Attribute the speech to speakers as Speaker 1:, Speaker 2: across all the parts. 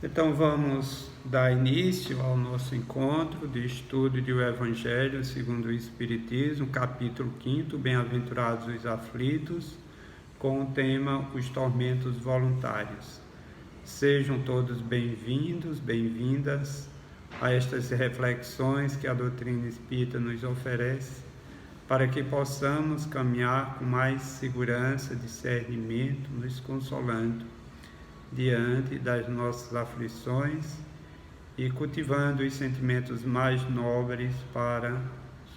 Speaker 1: Então vamos dar início ao nosso encontro de estudo do Evangelho segundo o Espiritismo, capítulo 5, Bem-aventurados os aflitos, com o tema Os tormentos voluntários. Sejam todos bem-vindos, bem-vindas a estas reflexões que a doutrina espírita nos oferece, para que possamos caminhar com mais segurança, discernimento, nos consolando diante das nossas aflições e cultivando os sentimentos mais nobres para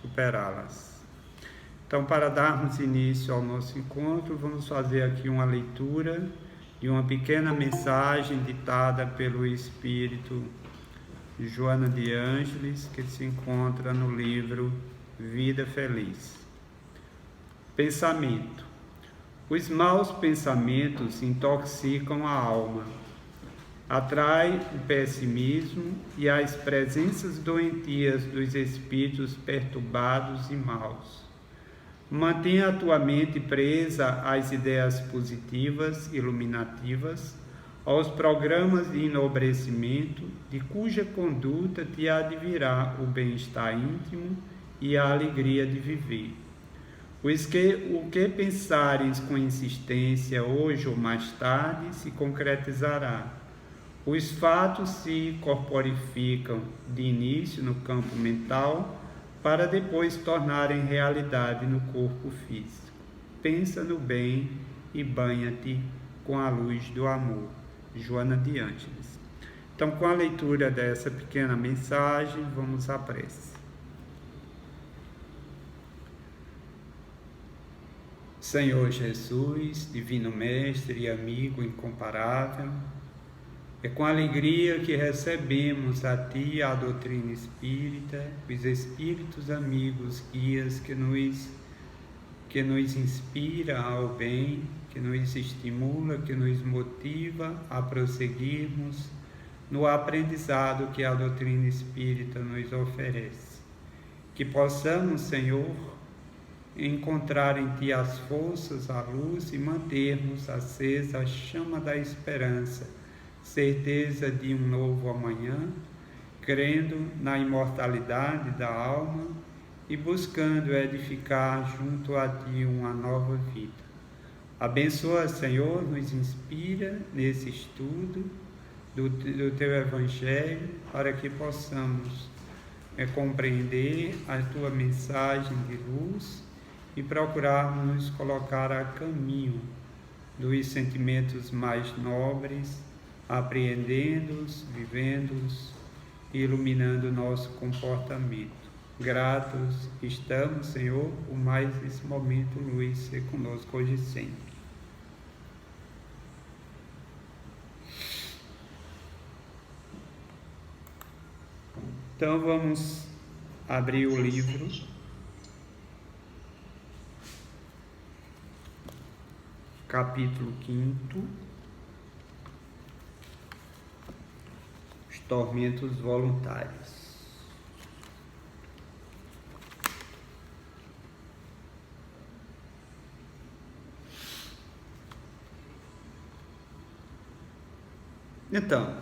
Speaker 1: superá-las. Então, para darmos início ao nosso encontro, vamos fazer aqui uma leitura de uma pequena mensagem ditada pelo Espírito Joana de Ângeles, que se encontra no livro Vida Feliz. Pensamento. Os maus pensamentos intoxicam a alma, atrai o pessimismo e as presenças doentias dos espíritos perturbados e maus. Mantenha a tua mente presa às ideias positivas, iluminativas, aos programas de enobrecimento, de cuja conduta te advirá o bem-estar íntimo e a alegria de viver. O que pensares com insistência hoje ou mais tarde se concretizará. Os fatos se corporificam de início no campo mental para depois tornarem realidade no corpo físico. Pensa no bem e banha-te com a luz do amor. Joana de Ângeles. Então, com a leitura dessa pequena mensagem, vamos à prece. Senhor Jesus, Divino Mestre e amigo incomparável, é com alegria que recebemos a Ti a doutrina espírita, os espíritos amigos, guias que nos inspira ao bem, que nos estimula, que nos motiva a prosseguirmos no aprendizado que a doutrina espírita nos oferece. Que possamos, Senhor, encontrar em Ti as forças, a luz e mantermos acesa a chama da esperança, certeza de um novo amanhã, crendo na imortalidade da alma e buscando edificar junto a Ti uma nova vida. Abençoa, Senhor, nos inspira nesse estudo do Teu Evangelho, para que possamos compreender a Tua mensagem de luz e procurarmos nos colocar a caminho dos sentimentos mais nobres, apreendendo-os, vivendo-os e iluminando o nosso comportamento. Gratos estamos, Senhor, por mais esse momento, luz, ser conosco hoje e sempre. Então vamos abrir o livro capítulo 5, os tormentos voluntários. Então,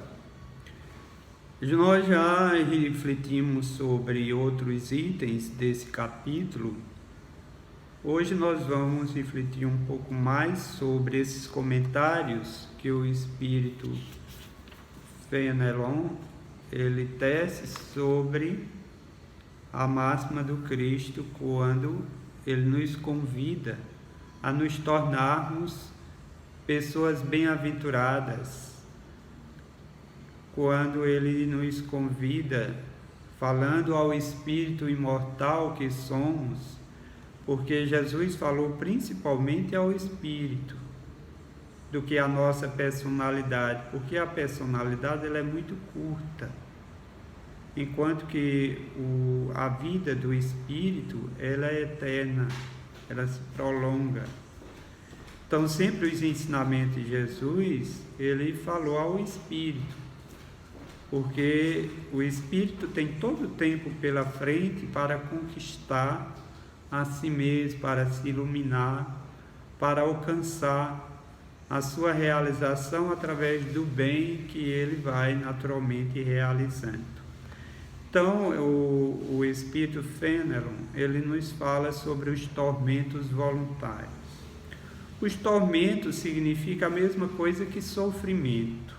Speaker 1: nós já refletimos sobre outros itens desse capítulo. Hoje nós vamos refletir um pouco mais sobre esses comentários que o Espírito Fenelon ele tece sobre a máxima do Cristo, quando ele nos convida a nos tornarmos pessoas bem-aventuradas, quando ele nos convida, falando ao espírito imortal que somos, porque Jesus falou principalmente ao espírito, do que a nossa personalidade, porque a personalidade ela é muito curta, enquanto que a vida do espírito ela é eterna, ela se prolonga. Então, sempre os ensinamentos de Jesus, ele falou ao espírito, porque o espírito tem todo o tempo pela frente para conquistar a si mesmo, para se iluminar, para alcançar a sua realização através do bem que ele vai naturalmente realizando. Então, o Espírito Fenelon, ele nos fala sobre os tormentos voluntários. Os tormentos significa a mesma coisa que sofrimento.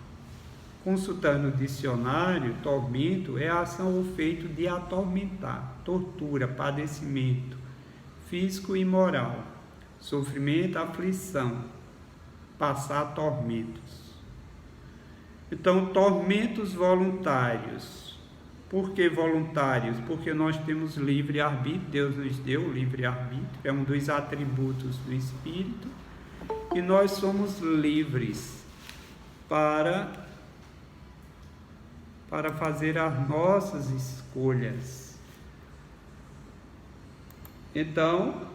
Speaker 1: Consultando o dicionário, tormento é a ação ou feito de atormentar, tortura, padecimento físico e moral, sofrimento, aflição, passar tormentos. Então, tormentos voluntários. Por que voluntários? Porque nós temos livre-arbítrio, Deus nos deu livre-arbítrio, é um dos atributos do Espírito, e nós somos livres para fazer as nossas escolhas. Então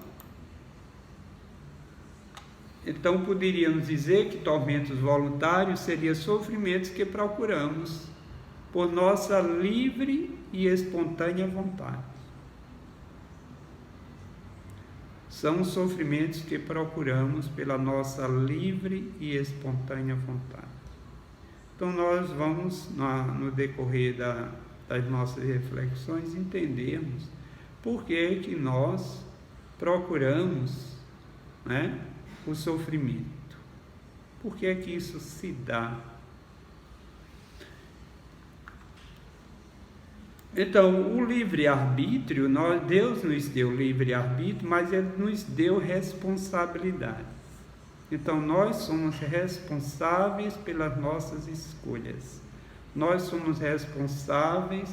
Speaker 1: poderíamos dizer que tormentos voluntários seriam sofrimentos que procuramos por nossa livre e espontânea vontade. São sofrimentos que procuramos pela nossa livre e espontânea vontade. Então nós vamos, no decorrer das nossas reflexões, entendermos por que nós procuramos, o sofrimento. Por que isso se dá? Então, o livre-arbítrio, Deus nos deu livre-arbítrio, mas Ele nos deu responsabilidade. Então, nós somos responsáveis pelas nossas escolhas. Nós somos responsáveis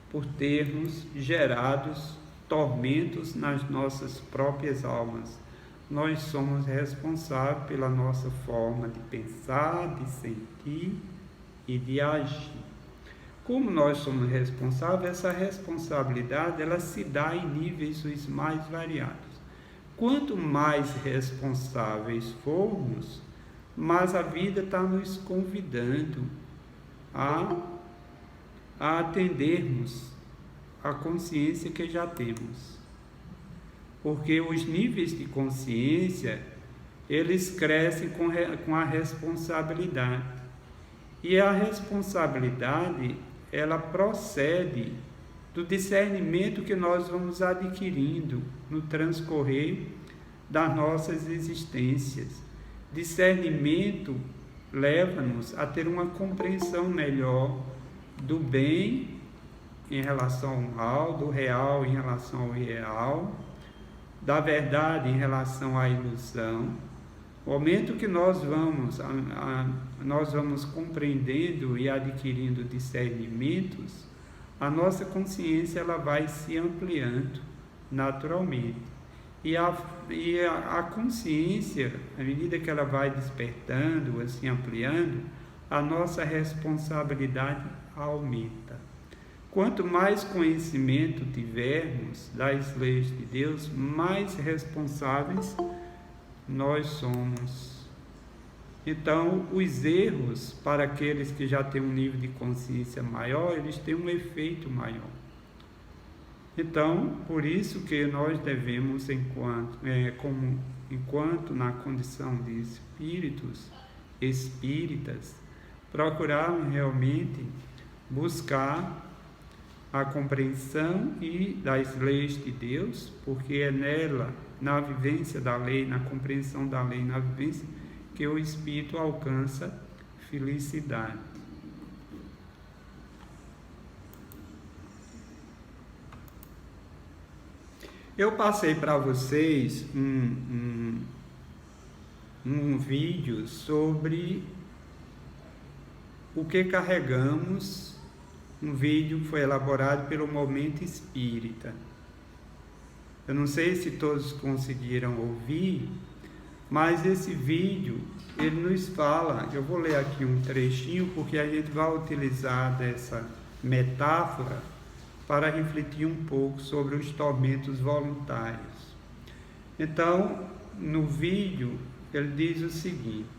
Speaker 1: por termos gerados tormentos nas nossas próprias almas. Nós somos responsáveis pela nossa forma de pensar, de sentir e de agir. Como nós somos responsáveis, essa responsabilidade ela se dá em níveis os mais variados. Quanto mais responsáveis formos, mais a vida está nos convidando a atendermos a consciência que já temos. Porque os níveis de consciência, eles crescem com a responsabilidade. E a responsabilidade, ela procede do discernimento que nós vamos adquirindo no transcorrer das nossas existências. Discernimento leva-nos a ter uma compreensão melhor do bem em relação ao mal, do real em relação ao irreal, da verdade em relação à ilusão. O momento que nós vamos compreendendo e adquirindo discernimentos, a nossa consciência ela vai se ampliando naturalmente. E a consciência, à medida que ela vai despertando, assim ampliando, a nossa responsabilidade aumenta. Quanto mais conhecimento tivermos das leis de Deus, mais responsáveis nós somos. Então, os erros, para aqueles que já têm um nível de consciência maior, eles têm um efeito maior. Então, por isso que nós devemos, enquanto na condição de espíritos, espíritas, procurar realmente buscar a compreensão das leis de Deus, porque é nela, na vivência da lei, na compreensão da lei, na vivência, que o espírito alcança felicidade. Eu passei para vocês um vídeo sobre o que carregamos, um vídeo que foi elaborado pelo Momento Espírita. Eu não sei se todos conseguiram ouvir, mas esse vídeo, ele nos fala, eu vou ler aqui um trechinho, porque a gente vai utilizar dessa metáfora para refletir um pouco sobre os tormentos voluntários. Então, no vídeo, ele diz o seguinte: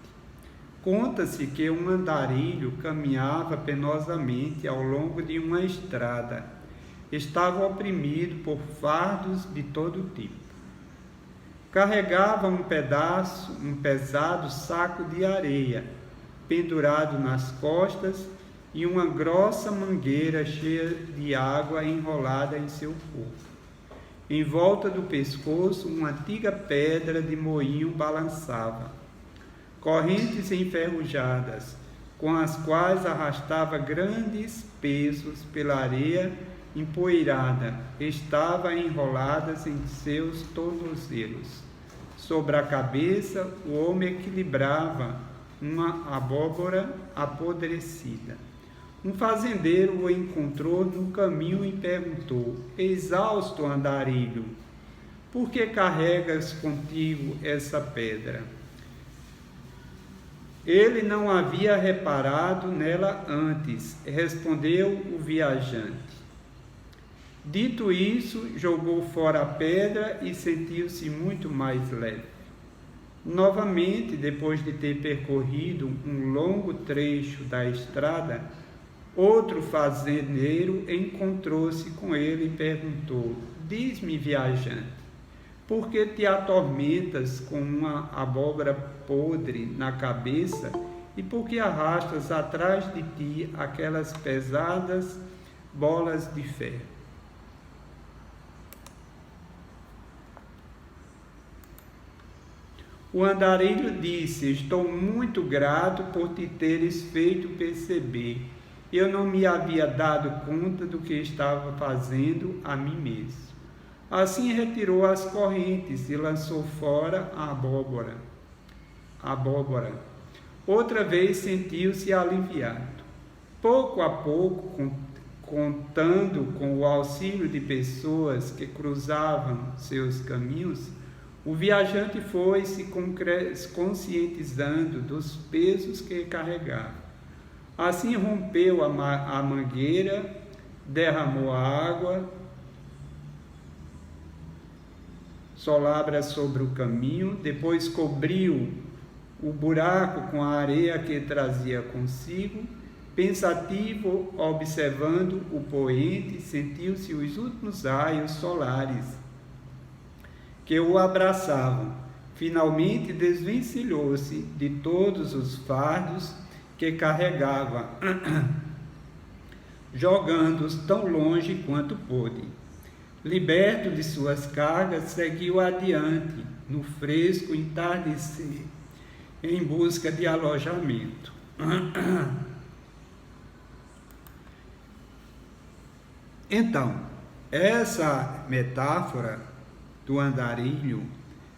Speaker 1: conta-se que um andarilho caminhava penosamente ao longo de uma estrada. Estava oprimido por fardos de todo tipo. carregava um pesado saco de areia, pendurado nas costas, e uma grossa mangueira cheia de água enrolada em seu corpo. Em volta do pescoço, uma antiga pedra de moinho balançava. Correntes enferrujadas, com as quais arrastava grandes pesos pela areia empoeirada, estavam enroladas em seus tornozelos. Sobre a cabeça, o homem equilibrava uma abóbora apodrecida. Um fazendeiro o encontrou no caminho e perguntou: exausto andarilho, por que carregas contigo essa pedra? Ele não havia reparado nela antes, respondeu o viajante. Dito isso, jogou fora a pedra e sentiu-se muito mais leve. Novamente, depois de ter percorrido um longo trecho da estrada, outro fazendeiro encontrou-se com ele e perguntou: diz-me, viajante, por que te atormentas com uma abóbora podre na cabeça e por que arrastas atrás de ti aquelas pesadas bolas de ferro? O andarilho disse: estou muito grato por te teres feito perceber. Eu não me havia dado conta do que estava fazendo a mim mesmo. Assim retirou as correntes e lançou fora a abóbora. Outra vez sentiu-se aliviado. Pouco a pouco, contando com o auxílio de pessoas que cruzavam seus caminhos, o viajante foi se conscientizando dos pesos que carregava. Assim rompeu a mangueira, derramou a água solabra sobre o caminho, depois cobriu o buraco com a areia que trazia consigo. Pensativo, observando o poente, sentiu-se os últimos raios solares que o abraçavam. Finalmente desvencilhou-se de todos os fardos que carregava, jogando-os tão longe quanto pôde. Liberto de suas cargas, seguiu adiante, no fresco entardecer, em busca de alojamento. Então, essa metáfora do andarilho,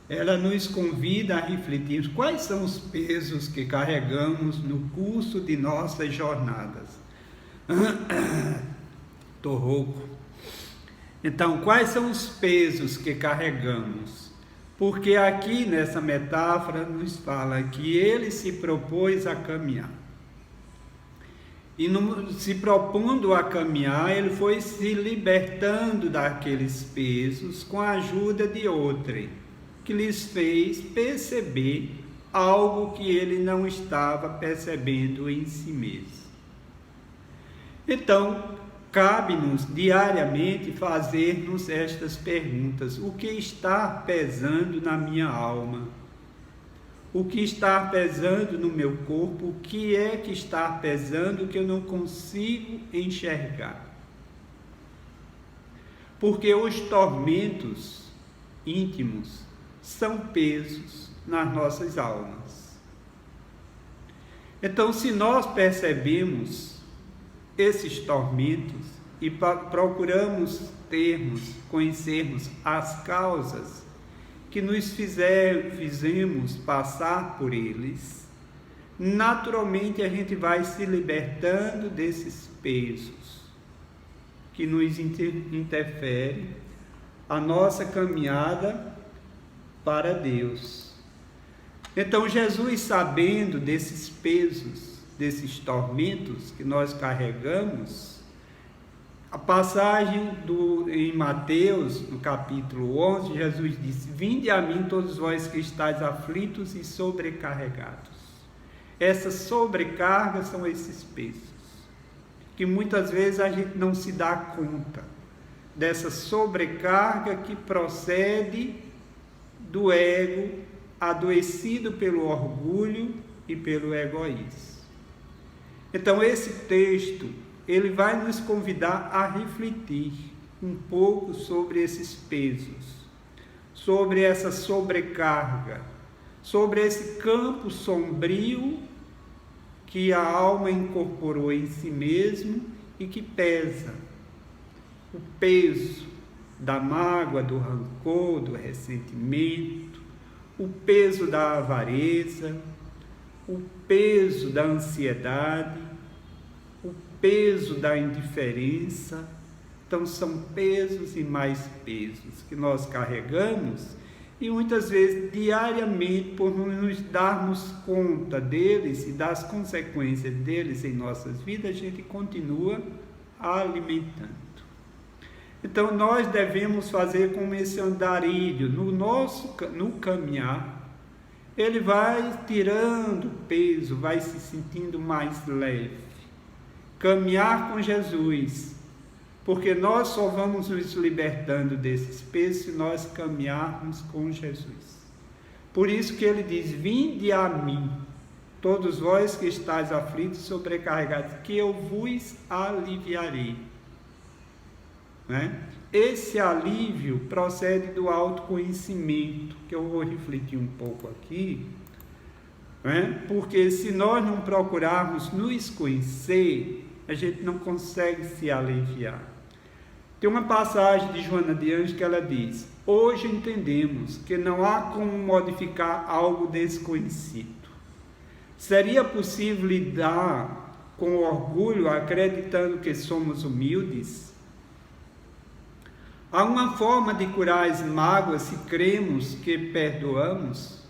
Speaker 1: ela nos convida a refletir quais são os pesos que carregamos no curso de nossas jornadas. Estou rouco. Então, quais são os pesos que carregamos? Porque aqui nessa metáfora nos fala que ele se propôs a caminhar. E se propondo a caminhar, ele foi se libertando daqueles pesos com a ajuda de outrem, que lhes fez perceber algo que ele não estava percebendo em si mesmo. Então, cabe-nos diariamente fazer-nos estas perguntas: o que está pesando na minha alma? O que está pesando no meu corpo? O que é que está pesando que eu não consigo enxergar? Porque os tormentos íntimos são pesos nas nossas almas. Então, se nós percebemos esses tormentos e procuramos conhecermos as causas que nos fizemos passar por eles, naturalmente a gente vai se libertando desses pesos que nos interferem a nossa caminhada para Deus. Então Jesus, sabendo desses pesos, desses tormentos que nós carregamos, a passagem em Mateus, no capítulo 11, Jesus disse: vinde a mim todos vós que estáis aflitos e sobrecarregados. Essas sobrecargas são esses pesos, que muitas vezes a gente não se dá conta dessa sobrecarga que procede do ego adoecido pelo orgulho e pelo egoísmo. Então esse texto, ele vai nos convidar a refletir um pouco sobre esses pesos, sobre essa sobrecarga, sobre esse campo sombrio que a alma incorporou em si mesmo e que pesa. O peso da mágoa, do rancor, do ressentimento, o peso da avareza, o peso da ansiedade, o peso da indiferença. Então são pesos e mais pesos que nós carregamos e muitas vezes diariamente, por nos darmos conta deles e das consequências deles em nossas vidas, a gente continua alimentando. Então nós devemos fazer como esse andarilho no caminhar. Ele vai tirando peso, vai se sentindo mais leve. Caminhar com Jesus, porque nós só vamos nos libertando desses pesos se nós caminharmos com Jesus. Por isso que ele diz: vinde a mim, todos vós que estáis aflitos e sobrecarregados, que eu vos aliviarei. Né? Esse alívio procede do autoconhecimento, que eu vou refletir um pouco aqui, né? Porque se nós não procurarmos nos conhecer, a gente não consegue se aliviar. Tem uma passagem de Joana de Ângeles que ela diz: hoje entendemos que não há como modificar algo desconhecido. Seria possível lidar com o orgulho acreditando que somos humildes? Há uma forma de curar as mágoas se cremos que perdoamos?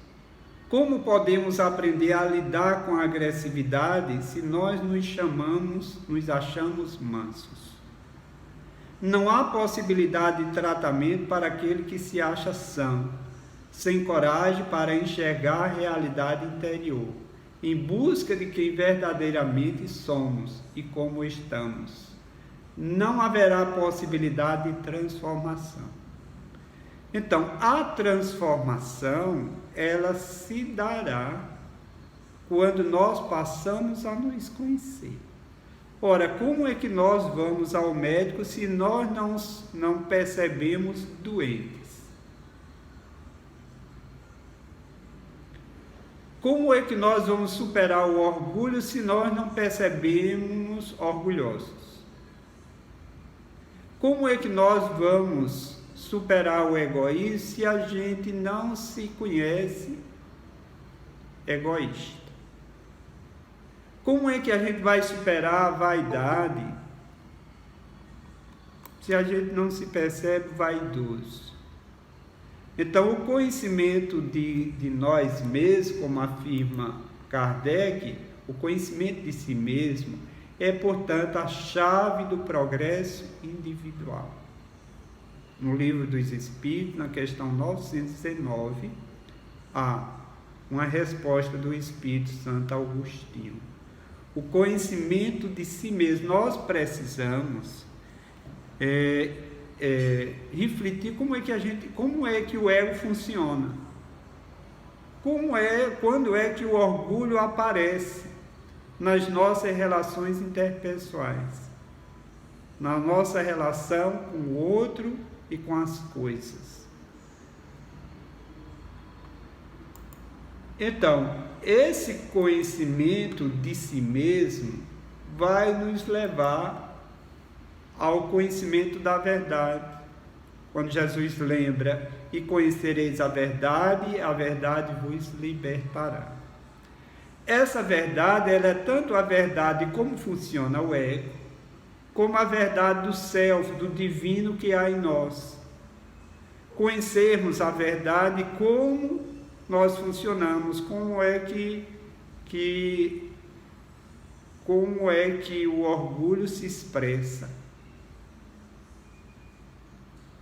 Speaker 1: Como podemos aprender a lidar com a agressividade se nós nos achamos mansos? Não há possibilidade de tratamento para aquele que se acha são, sem coragem para enxergar a realidade interior, em busca de quem verdadeiramente somos e como estamos. Não haverá possibilidade de transformação. Então, a transformação, ela se dará quando nós passamos a nos conhecer. Ora, como é que nós vamos ao médico se nós não percebemos doentes? Como é que nós vamos superar o orgulho se nós não percebemos orgulhosos? Como é que nós vamos superar o egoísmo se a gente não se conhece egoísta? Como é que a gente vai superar a vaidade se a gente não se percebe vaidoso? Então, o conhecimento de nós mesmos, como afirma Kardec, o conhecimento de si mesmo é, portanto, a chave do progresso individual. No Livro dos Espíritos, na questão 919, há uma resposta do Espírito Santo Agostinho. O conhecimento de si mesmo. Nós precisamos refletir como é que o ego funciona. Quando é que o orgulho aparece nas nossas relações interpessoais, na nossa relação com o outro e com as coisas. Então, esse conhecimento de si mesmo vai nos levar ao conhecimento da verdade. Quando Jesus lembra: e conhecereis a verdade vos libertará. Essa verdade, ela é tanto a verdade como funciona o ego, como a verdade do self, do divino que há em nós. Conhecermos a verdade, como nós funcionamos, como é que o orgulho se expressa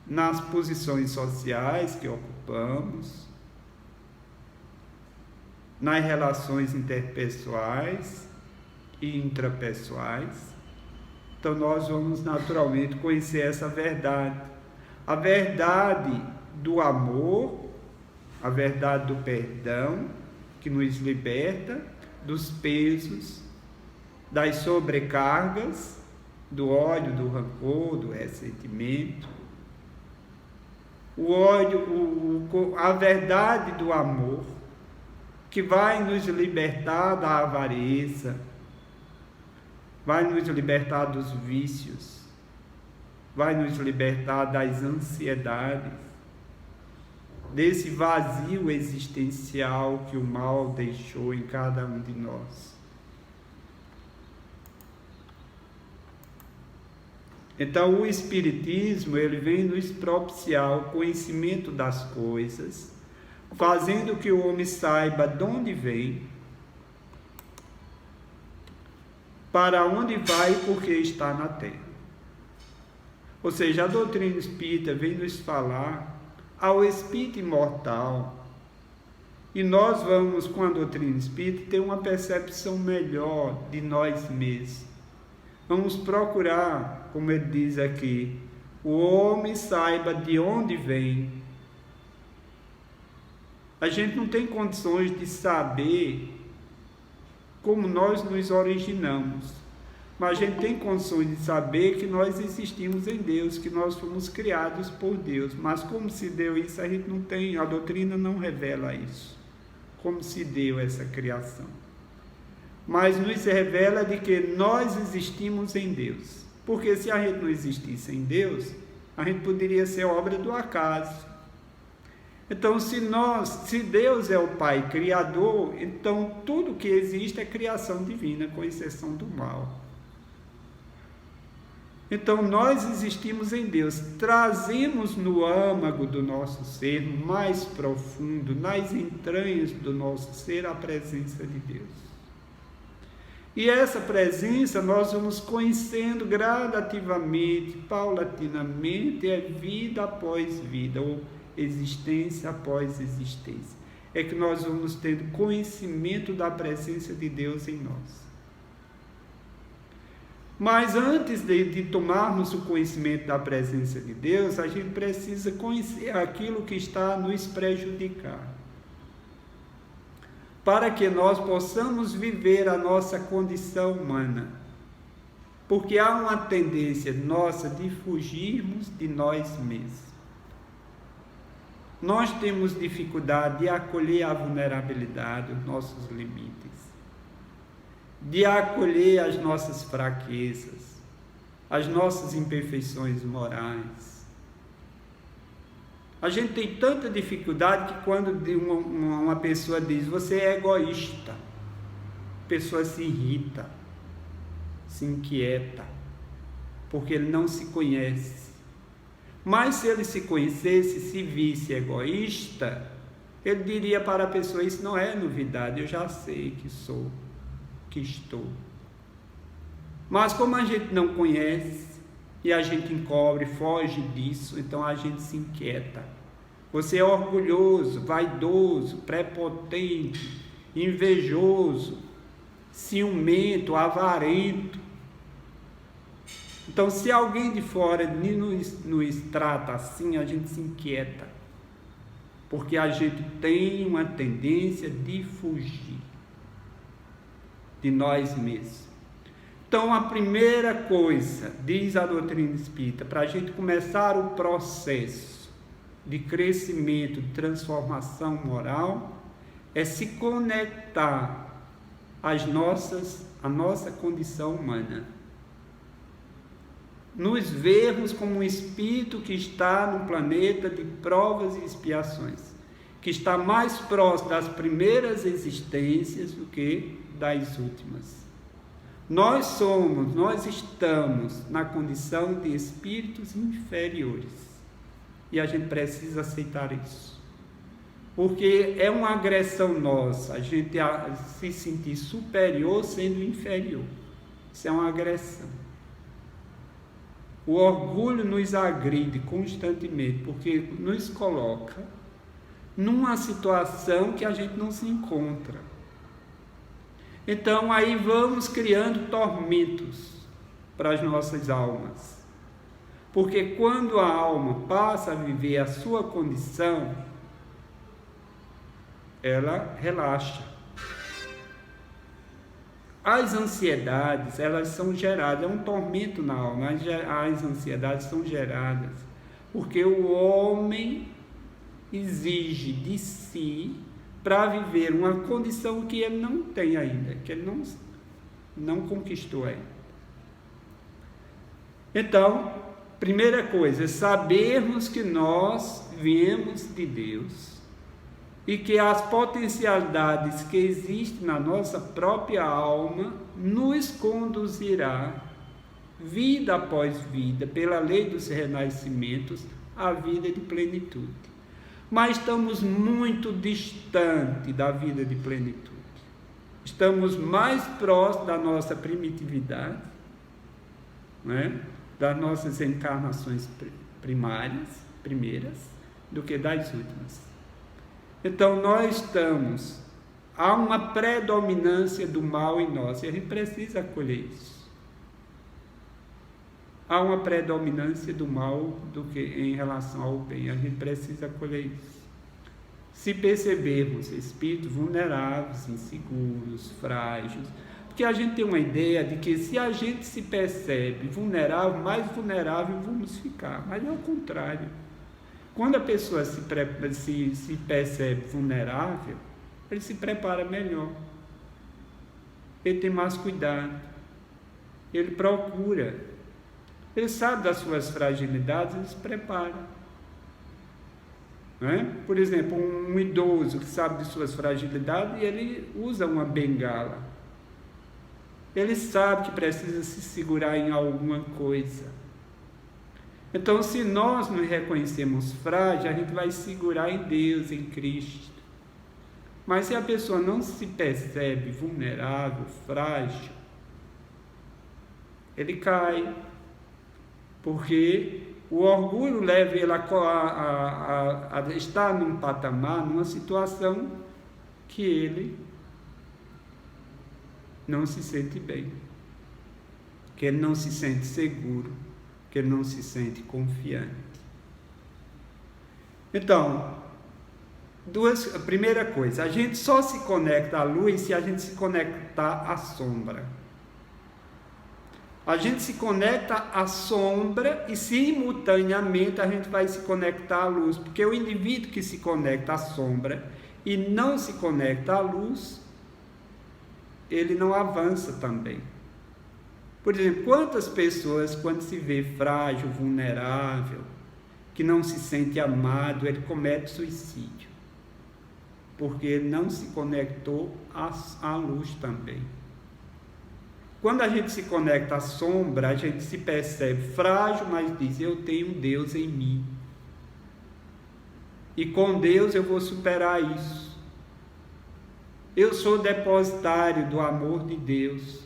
Speaker 1: nas posições sociais que ocupamos, nas relações interpessoais e intrapessoais. Então nós vamos naturalmente conhecer essa verdade, a verdade do amor a verdade do perdão, que nos liberta dos pesos, das sobrecargas, do ódio, do rancor, do ressentimento. O ódio, a verdade do amor, que vai nos libertar da avareza, vai nos libertar dos vícios, vai nos libertar das ansiedades, desse vazio existencial que o mal deixou em cada um de nós. Então, o Espiritismo, ele vem nos propiciar o conhecimento das coisas, fazendo que o homem saiba de onde vem, para onde vai e por que está na Terra. Ou seja, a doutrina espírita vem nos falar ao espírito imortal, e nós vamos, com a doutrina espírita, ter uma percepção melhor de nós mesmos. Vamos procurar, como ele diz aqui, o homem saiba de onde vem. A gente não tem condições de saber como nós nos originamos, mas a gente tem condições de saber que nós existimos em Deus, que nós fomos criados por Deus. Mas como se deu isso, a gente não tem, a doutrina não revela isso. Como se deu essa criação. Mas nos revela de que nós existimos em Deus. Porque se a gente não existisse em Deus, a gente poderia ser obra do acaso. Então, se Deus é o Pai Criador, então tudo que existe é criação divina, com exceção do mal. Então, nós existimos em Deus, trazemos no âmago do nosso ser, mais profundo, nas entranhas do nosso ser, a presença de Deus. E essa presença nós vamos conhecendo gradativamente, paulatinamente, é vida após vida, ou existência após existência. É que nós vamos tendo conhecimento da presença de Deus em nós. Mas antes de tomarmos o conhecimento da presença de Deus, a gente precisa conhecer aquilo que está a nos prejudicar, para que nós possamos viver a nossa condição humana. Porque há uma tendência nossa de fugirmos de nós mesmos. Nós temos dificuldade de acolher a vulnerabilidade, os nossos limites, de acolher as nossas fraquezas, as nossas imperfeições morais. A gente tem tanta dificuldade que quando uma pessoa diz, você é egoísta, a pessoa se irrita, se inquieta, porque ele não se conhece. Mas se ele se conhecesse, se visse egoísta, ele diria para a pessoa, isso não é novidade, eu já sei que sou, que estou. Mas como a gente não conhece, e a gente encobre, foge disso, então a gente se inquieta. Você é orgulhoso, vaidoso, prepotente, invejoso, ciumento, avarento. Então, se alguém de fora nos trata assim, a gente se inquieta, porque a gente tem uma tendência de fugir de nós mesmos. Então, a primeira coisa, diz a doutrina espírita, para a gente começar o processo de crescimento, de transformação moral, é se conectar à nossa condição humana. Nos vermos como um espírito que está no planeta de provas e expiações, que está mais próximo das primeiras existências do que das últimas. Nós estamos na condição de espíritos inferiores, e a gente precisa aceitar isso, porque é uma agressão nossa, a gente se sentir superior sendo inferior. Isso é uma agressão. O orgulho nos agride constantemente, porque nos coloca numa situação que a gente não se encontra. Então aí vamos criando tormentos para as nossas almas. Porque quando a alma passa a viver a sua condição, ela relaxa. As ansiedades, elas são geradas, é um tormento na alma, as ansiedades são geradas porque o homem exige de si para viver uma condição que ele não tem ainda, que ele não conquistou ainda. Então, primeira coisa, sabermos que nós viemos de Deus e que as potencialidades que existem na nossa própria alma nos conduzirá, vida após vida, pela lei dos renascimentos, à vida de plenitude. Mas estamos muito distante da vida de plenitude. Estamos mais próximos da nossa primitividade, né? Das nossas encarnações primeiras, do que das últimas. Então há uma predominância do mal em nós, e a gente precisa acolher isso. Há uma predominância do mal em relação ao bem, a gente precisa acolher isso. Se percebermos espíritos vulneráveis, inseguros, frágeis, porque a gente tem uma ideia de que se a gente se percebe vulnerável, mais vulnerável vamos ficar, mas é o contrário. Quando a pessoa se percebe vulnerável, ele se prepara melhor, ele tem mais cuidado, ele procura, ele sabe das suas fragilidades, ele se prepara. Não é? Por exemplo, um idoso que sabe de suas fragilidades, ele usa uma bengala, ele sabe que precisa se segurar em alguma coisa. Então, se nós nos reconhecemos frágeis, a gente vai segurar em Deus, em Cristo. Mas se a pessoa não se percebe vulnerável, frágil, ele cai, porque o orgulho leva ele a estar num patamar, numa situação que ele não se sente bem, que ele não se sente seguro, que ele não se sente confiante. Então, a primeira coisa, a gente só se conecta à luz se a gente se conectar à sombra. A gente se conecta à sombra e simultaneamente a gente vai se conectar à luz, porque o indivíduo que se conecta à sombra e não se conecta à luz, ele não avança também. Por exemplo, quantas pessoas, quando se vê frágil, vulnerável, que não se sente amado, ele comete suicídio, porque ele não se conectou à luz também. Quando a gente se conecta à sombra, a gente se percebe frágil, mas diz: eu tenho Deus em mim, e com Deus eu vou superar isso. Eu sou depositário do amor de Deus.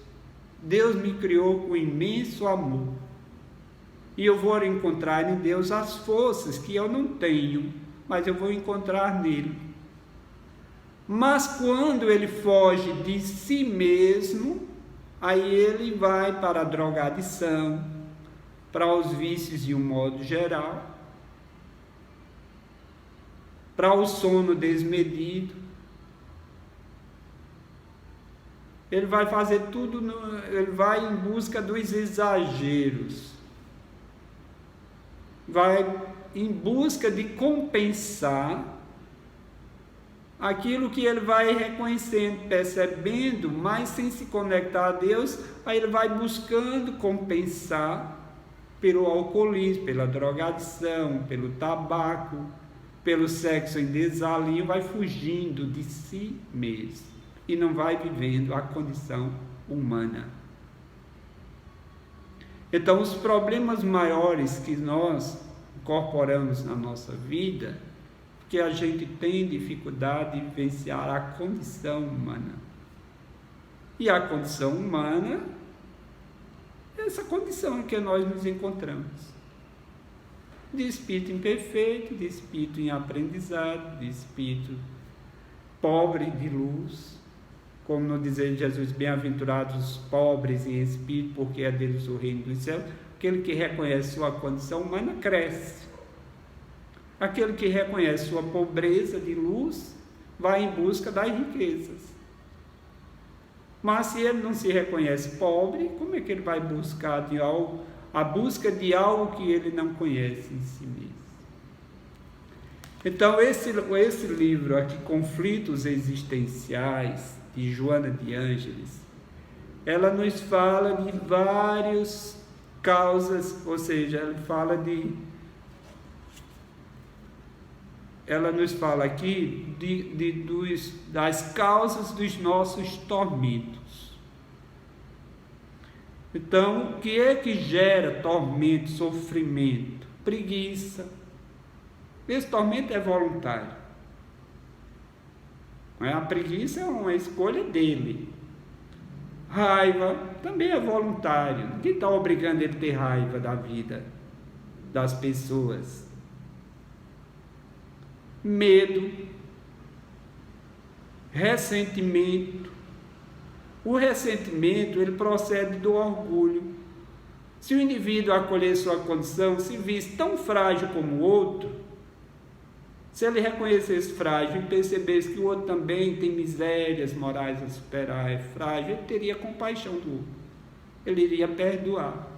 Speaker 1: Deus me criou com imenso amor, e eu vou encontrar em Deus as forças que eu não tenho, mas eu vou encontrar nele. Mas quando ele foge de si mesmo, aí ele vai para a drogadição, para os vícios de um modo geral, para o sono desmedido. Ele vai fazer tudo, ele vai em busca dos exageros, vai em busca de compensar aquilo que ele vai reconhecendo, percebendo, mas sem se conectar a Deus. Aí ele vai buscando compensar pelo alcoolismo, pela drogadição, pelo tabaco, pelo sexo em desalinho, vai fugindo de si mesmo e não vai vivendo a condição humana. Então, os problemas maiores que nós incorporamos na nossa vida, que a gente tem dificuldade de vivenciar a condição humana. E a condição humana é essa condição em que nós nos encontramos. De espírito imperfeito, de espírito em aprendizado, de espírito pobre de luz. Como no dizer de Jesus: bem-aventurados os pobres em espírito, porque é deles o reino dos céus. Aquele que reconhece sua condição humana cresce. Aquele que reconhece sua pobreza de luz vai em busca das riquezas. Mas se ele não se reconhece pobre, como é que ele vai buscar a busca de algo que ele não conhece em si mesmo? Então, esse livro aqui, Conflitos Existenciais, de Joana de Ângeles, ela nos fala de várias causas, ou seja, ela nos fala aqui das causas dos nossos tormentos. Então, o que é que gera tormento, sofrimento? Preguiça. Esse tormento é voluntário. A preguiça é uma escolha dele. Raiva também é voluntário. Ninguém está obrigando ele a ter raiva da vida, das pessoas. Medo, ressentimento. O ressentimento, ele procede do orgulho. Se o indivíduo acolher sua condição, se visse tão frágil como o outro, se ele reconhecesse frágil e percebesse que o outro também tem misérias morais a superar, é frágil, ele teria compaixão do outro. Ele iria perdoar.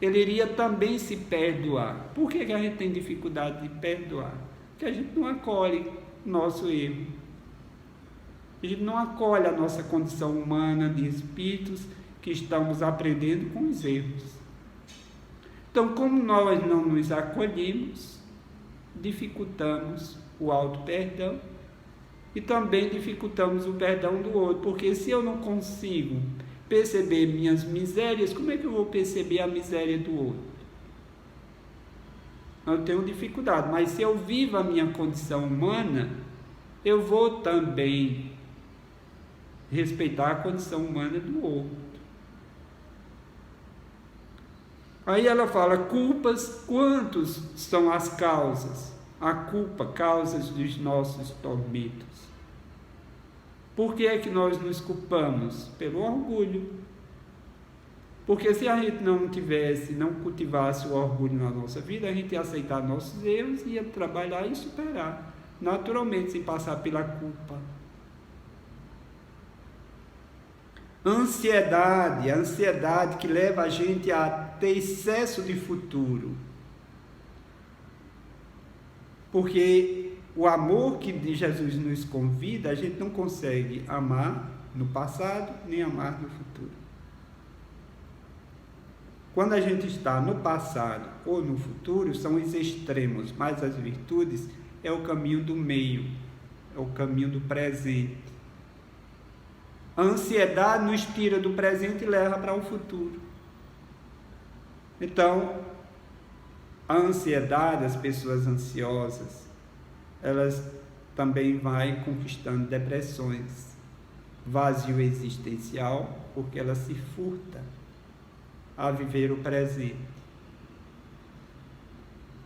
Speaker 1: Ele iria também se perdoar. Por que a gente tem dificuldade de perdoar? Porque a gente não acolhe nosso erro. A gente não acolhe a nossa condição humana de espíritos que estamos aprendendo com os erros. Então, como nós não nos acolhemos, dificultamos o auto-perdão e também dificultamos o perdão do outro, porque se eu não consigo perceber minhas misérias, como é que eu vou perceber a miséria do outro? Eu tenho dificuldade, mas se eu vivo a minha condição humana, eu vou também respeitar a condição humana do outro. Aí ela fala, culpas, quantos são as causas? A culpa, causas dos nossos tormentos. Por que é que nós nos culpamos? Pelo orgulho. Porque se a gente não cultivasse o orgulho na nossa vida, a gente ia aceitar nossos erros, ia trabalhar e superar, naturalmente, sem passar pela culpa. Ansiedade, a ansiedade que leva a gente a ter excesso de futuro. Porque o amor que Jesus nos convida, a gente não consegue amar no passado, nem amar no futuro. Quando a gente está no passado ou no futuro, são os extremos, mas as virtudes é o caminho do meio, é o caminho do presente. A ansiedade nos tira do presente e leva para o futuro. Então, a ansiedade, as pessoas ansiosas, elas também vão conquistando depressões, vazio existencial, porque ela se furta a viver o presente.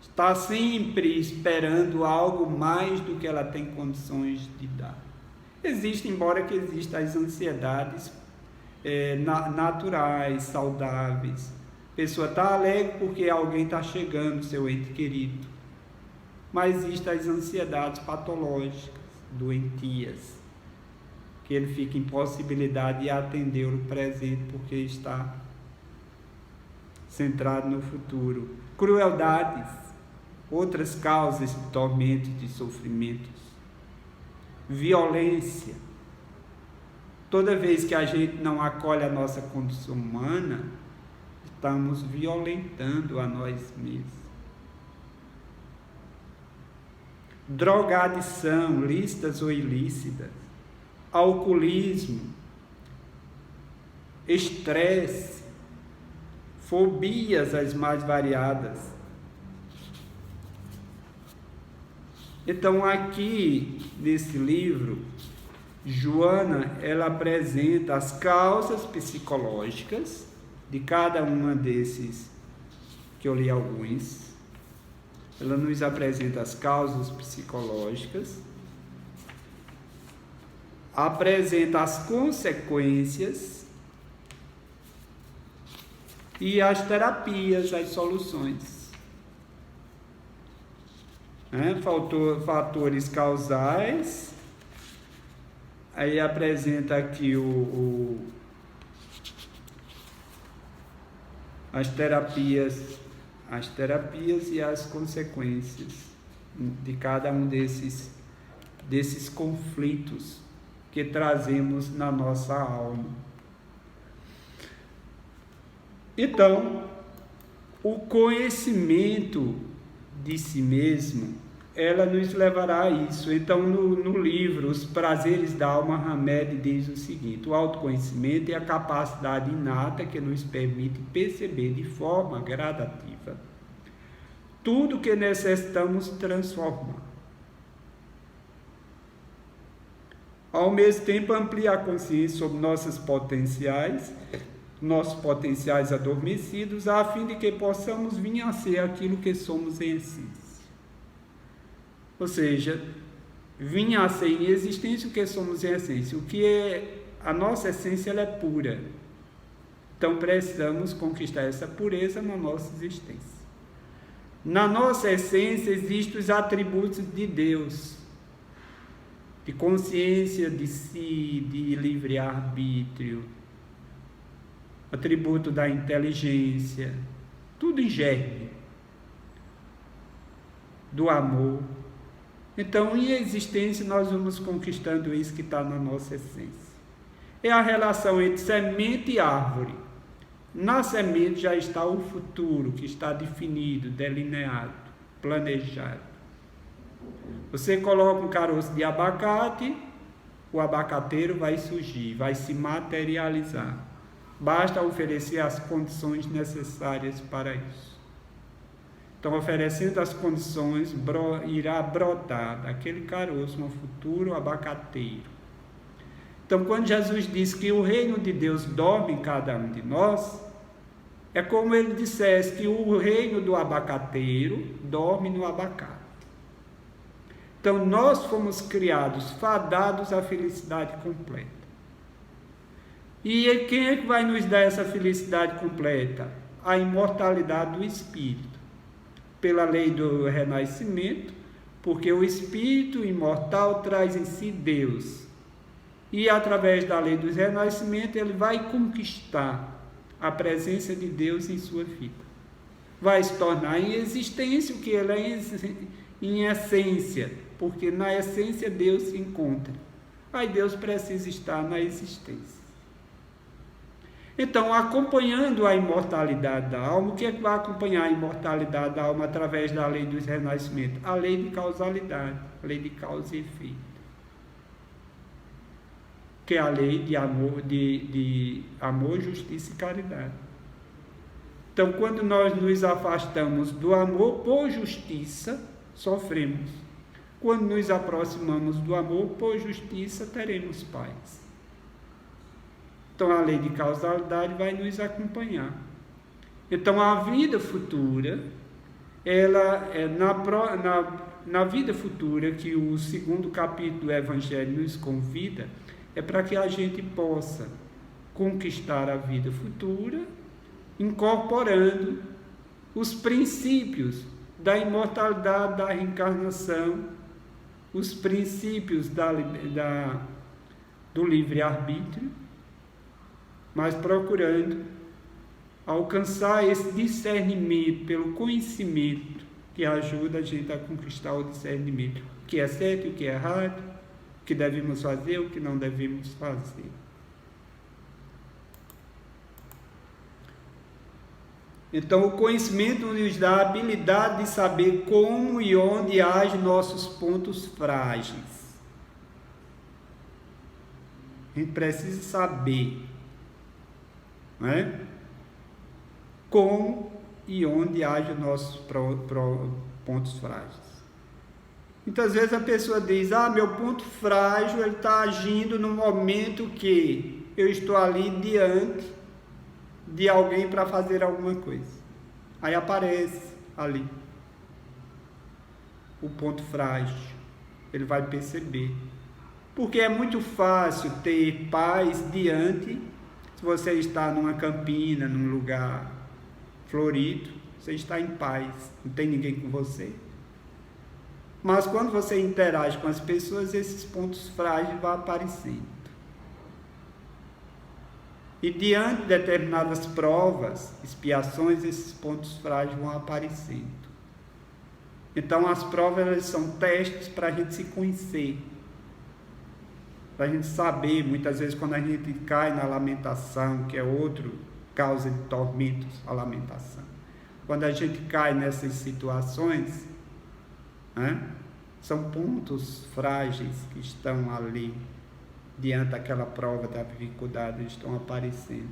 Speaker 1: Está sempre esperando algo mais do que ela tem condições de dar. Embora que existam as ansiedades naturais, saudáveis. A pessoa está alegre porque alguém está chegando, seu ente querido. Mas existem as ansiedades patológicas, doentias, que ele fica em possibilidade de atender o presente porque está centrado no futuro. Crueldades, outras causas de tormento e de sofrimentos. Violência. Toda vez que a gente não acolhe a nossa condição humana, estamos violentando a nós mesmos. Drogadição, lícitas ou ilícitas, alcoolismo, estresse, fobias as mais variadas. Então, aqui nesse livro, Joana, ela apresenta as causas psicológicas de cada uma desses, que eu li alguns. Ela nos apresenta as causas psicológicas, apresenta as consequências e as terapias, as soluções. Fatores causais, Aí apresenta aqui as terapias e as consequências de cada um desses conflitos que trazemos na nossa alma. Então, o conhecimento de si mesmo, ela nos levará a isso. Então, no livro Os Prazeres da Alma, Hamed diz o seguinte: o autoconhecimento é a capacidade inata que nos permite perceber de forma gradativa tudo que necessitamos transformar. Ao mesmo tempo, amplia a consciência sobre nossos potenciais adormecidos, a fim de que possamos vir a ser aquilo que somos em essência. Ou seja, vir a ser em existência o que somos em essência. O que é a nossa essência, ela é pura. Então precisamos conquistar essa pureza na nossa existência. Na nossa essência existem os atributos de Deus, de consciência de si, de livre-arbítrio, atributo da inteligência, tudo em germe, do amor. Então, em existência, nós vamos conquistando isso que está na nossa essência. É a relação entre semente e árvore. Na semente já está o futuro, que está definido, delineado, planejado. Você coloca um caroço de abacate, o abacateiro vai surgir, vai se materializar. Basta oferecer as condições necessárias para isso. Então, oferecendo as condições, irá brotar daquele caroço um futuro abacateiro. Então, quando Jesus diz que o reino de Deus dorme em cada um de nós, é como ele dissesse que o reino do abacateiro dorme no abacate. Então, nós fomos criados, fadados à felicidade completa. E quem é que vai nos dar essa felicidade completa? A imortalidade do espírito. Pela lei do renascimento, porque o espírito imortal traz em si Deus. E através da lei do renascimento, ele vai conquistar a presença de Deus em sua vida. Vai se tornar em existência o que ele é em essência, porque na essência Deus se encontra. Aí Deus precisa estar na existência. Então, acompanhando a imortalidade da alma, o que é que vai acompanhar a imortalidade da alma através da lei do renascimento? A lei de causalidade, a lei de causa e efeito, que é a lei de amor, justiça e caridade. Então, quando nós nos afastamos do amor por justiça, sofremos. Quando nos aproximamos do amor por justiça, teremos paz. Então, a lei de causalidade vai nos acompanhar. Então, a vida futura, ela é na vida futura que o 2º capítulo do Evangelho nos convida, é para que a gente possa conquistar a vida futura, incorporando os princípios da imortalidade, da reencarnação, os princípios do livre-arbítrio, mas procurando alcançar esse discernimento pelo conhecimento que ajuda a gente a conquistar o discernimento. O que é certo e o que é errado, o que devemos fazer, o que não devemos fazer. Então, o conhecimento nos dá a habilidade de saber como e onde agem nossos pontos frágeis. A gente precisa saber, não é? Como e onde agem nossos pontos frágeis. Muitas vezes a pessoa diz: meu ponto frágil, ele está agindo no momento que eu estou ali diante de alguém para fazer alguma coisa. Aí aparece ali o ponto frágil. Ele vai perceber. Porque é muito fácil ter paz diante, se você está numa campina, num lugar florido, você está em paz, não tem ninguém com você. Mas quando você interage com as pessoas, esses pontos frágeis vão aparecendo. E diante de determinadas provas, expiações, esses pontos frágeis vão aparecendo. Então as provas, elas são testes para a gente se conhecer, para a gente saber. Muitas vezes quando a gente cai na lamentação, que é outra causa de tormentos, a lamentação. Quando a gente cai nessas situações, são pontos frágeis que estão ali, diante daquela prova da dificuldade, estão aparecendo.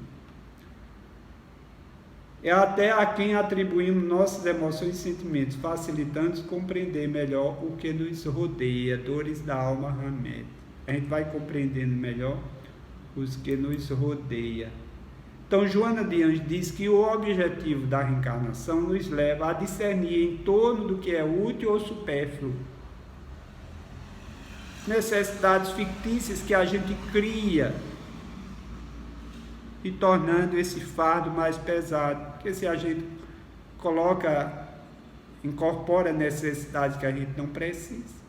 Speaker 1: É até a quem atribuímos nossas emoções e sentimentos, facilitando compreender melhor o que nos rodeia, dores da alma remete. A gente vai compreendendo melhor os que nos rodeia. Então, Joana de Anjos diz que o objetivo da reencarnação nos leva a discernir em torno do que é útil ou supérfluo. Necessidades fictícias que a gente cria e tornando esse fardo mais pesado. Porque se a gente incorpora necessidades que a gente não precisa,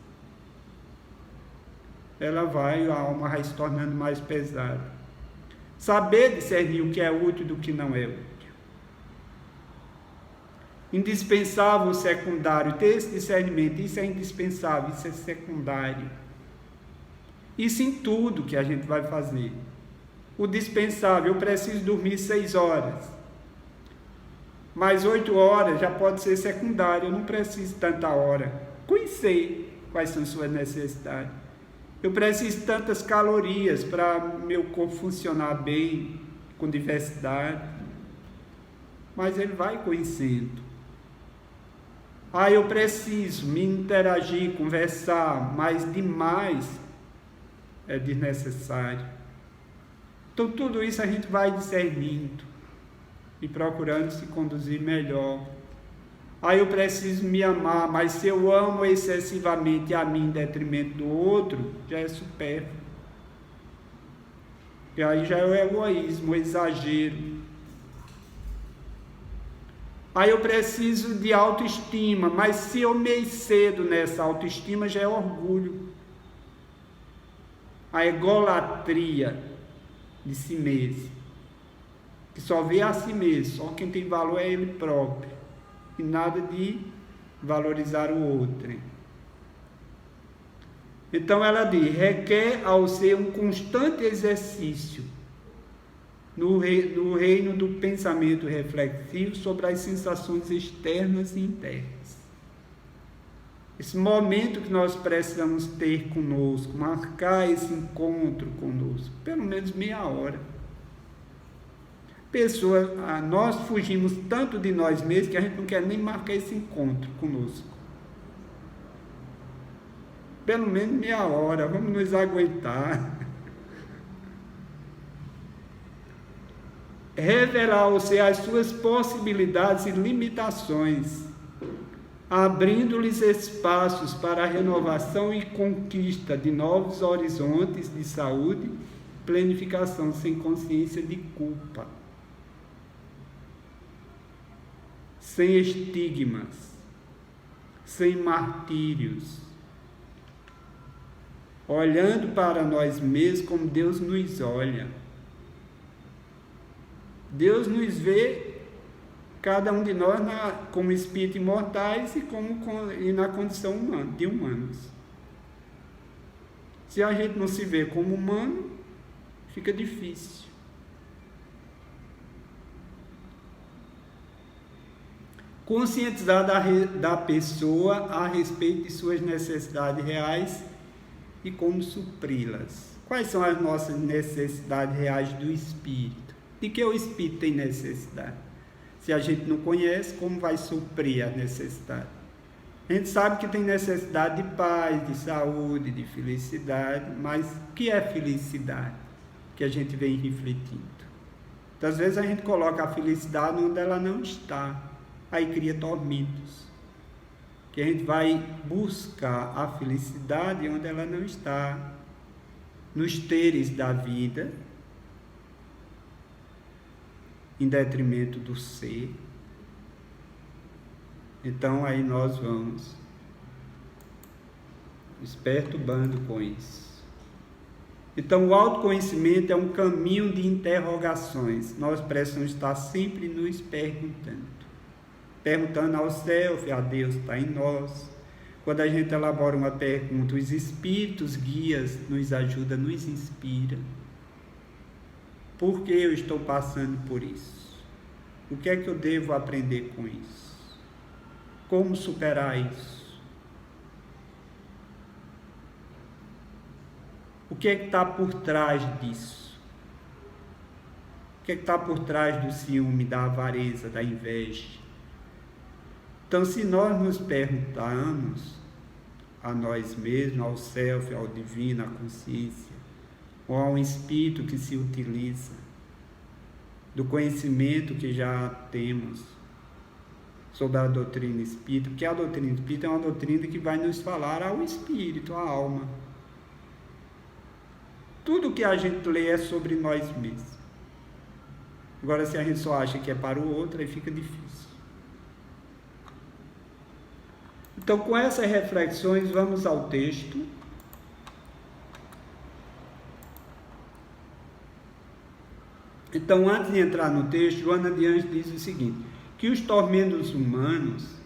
Speaker 1: a alma vai se tornando mais pesada. Saber discernir o que é útil do que não é útil. Indispensável, secundário, ter esse discernimento, isso é indispensável, isso é secundário. Isso em tudo que a gente vai fazer. O dispensável, eu preciso dormir 6 horas. Mas 8 horas já pode ser secundário, eu não preciso tanta hora. Conhecer quais são suas necessidades. Eu preciso de tantas calorias para meu corpo funcionar bem, com diversidade. Mas ele vai conhecendo. Eu preciso me interagir, conversar, mas demais é desnecessário. Então tudo isso a gente vai discernindo e procurando se conduzir melhor. Eu preciso me amar, mas se eu amo excessivamente a mim em detrimento do outro, já é supérfluo. E aí já é o egoísmo, o exagero. Eu preciso de autoestima, mas se eu me excedo nessa autoestima, já é orgulho. A egolatria de si mesmo, que só vê a si mesmo, só quem tem valor é ele próprio. E nada de valorizar o outro. Então ela diz, requer ao ser um constante exercício no reino do pensamento reflexivo sobre as sensações externas e internas. Esse momento que nós precisamos ter conosco, marcar esse encontro conosco, pelo menos meia hora. Nós fugimos tanto de nós mesmos que a gente não quer nem marcar esse encontro conosco. Pelo menos meia hora, vamos nos aguentar. Revelar ao ser as suas possibilidades e limitações, abrindo-lhes espaços para a renovação e conquista de novos horizontes de saúde, planificação sem consciência de culpa. Sem estigmas, sem martírios, olhando para nós mesmos como Deus nos olha. Deus nos vê, cada um de nós, como espíritos imortais e na condição de humanos. Se a gente não se vê como humano, fica difícil. Conscientizar da pessoa a respeito de suas necessidades reais e como supri-las. Quais são as nossas necessidades reais do espírito? De que o espírito tem necessidade? Se a gente não conhece, como vai suprir a necessidade? A gente sabe que tem necessidade de paz, de saúde, de felicidade, mas o que é felicidade? Que a gente vem refletindo. Então, às vezes a gente coloca a felicidade onde ela não está. Aí cria tormentos, que a gente vai buscar a felicidade onde ela não está, nos teres da vida, em detrimento do ser. Então aí nós vamos nos perturbando com isso. Então, o autoconhecimento é um caminho de interrogações. Nós precisamos estar sempre nos perguntando. Perguntando ao self, a Deus está em nós. Quando a gente elabora uma pergunta, os espíritos guias nos ajudam, nos inspiram. Por que eu estou passando por isso? O que é que eu devo aprender com isso? Como superar isso? O que é que está por trás disso? O que é que está por trás do ciúme, da avareza, da inveja? Então, se nós nos perguntarmos a nós mesmos, ao self, ao divino, à consciência, ou a um espírito que se utiliza do conhecimento que já temos sobre a doutrina espírita, porque a doutrina espírita é uma doutrina que vai nos falar ao espírito, à alma. Tudo que a gente lê é sobre nós mesmos. Agora, se a gente só acha que é para o outro, aí fica difícil. Então, com essas reflexões, vamos ao texto. Então, antes de entrar no texto, Joana de Anjos diz o seguinte, que os tormentos humanos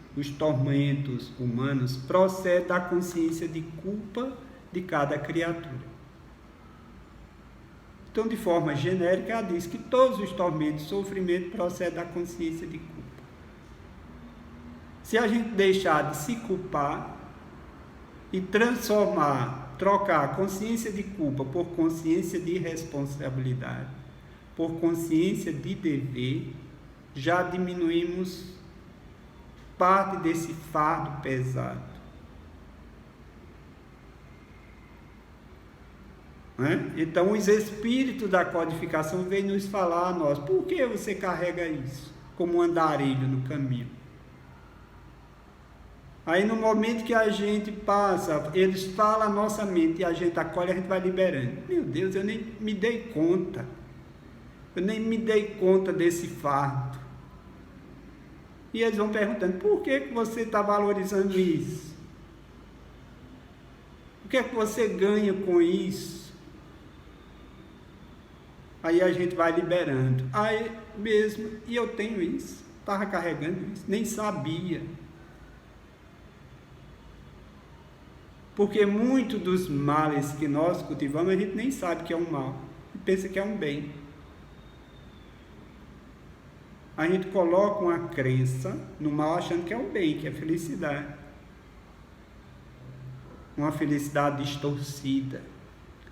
Speaker 1: procedem da consciência de culpa de cada criatura. Então, de forma genérica, ela diz que todos os tormentos e sofrimentos procedem da consciência de culpa. Se a gente deixar de se culpar e trocar a consciência de culpa por consciência de responsabilidade, por consciência de dever, já diminuímos parte desse fardo pesado. Então, os espíritos da codificação vêm nos falar a nós, por que você carrega isso como um andarilho no caminho? Aí, no momento que a gente passa, eles falam a nossa mente e a gente acolhe, a gente vai liberando. Meu Deus, eu nem me dei conta. Eu nem me dei conta desse fardo. E eles vão perguntando, por que você está valorizando isso? O que é que você ganha com isso? Aí a gente vai liberando. Aí mesmo, e eu tenho isso, estava carregando isso, nem sabia. Porque muito dos males que nós cultivamos, a gente nem sabe que é um mal, e pensa que é um bem. A gente coloca uma crença no mal achando que é um bem, que é felicidade. Uma felicidade distorcida,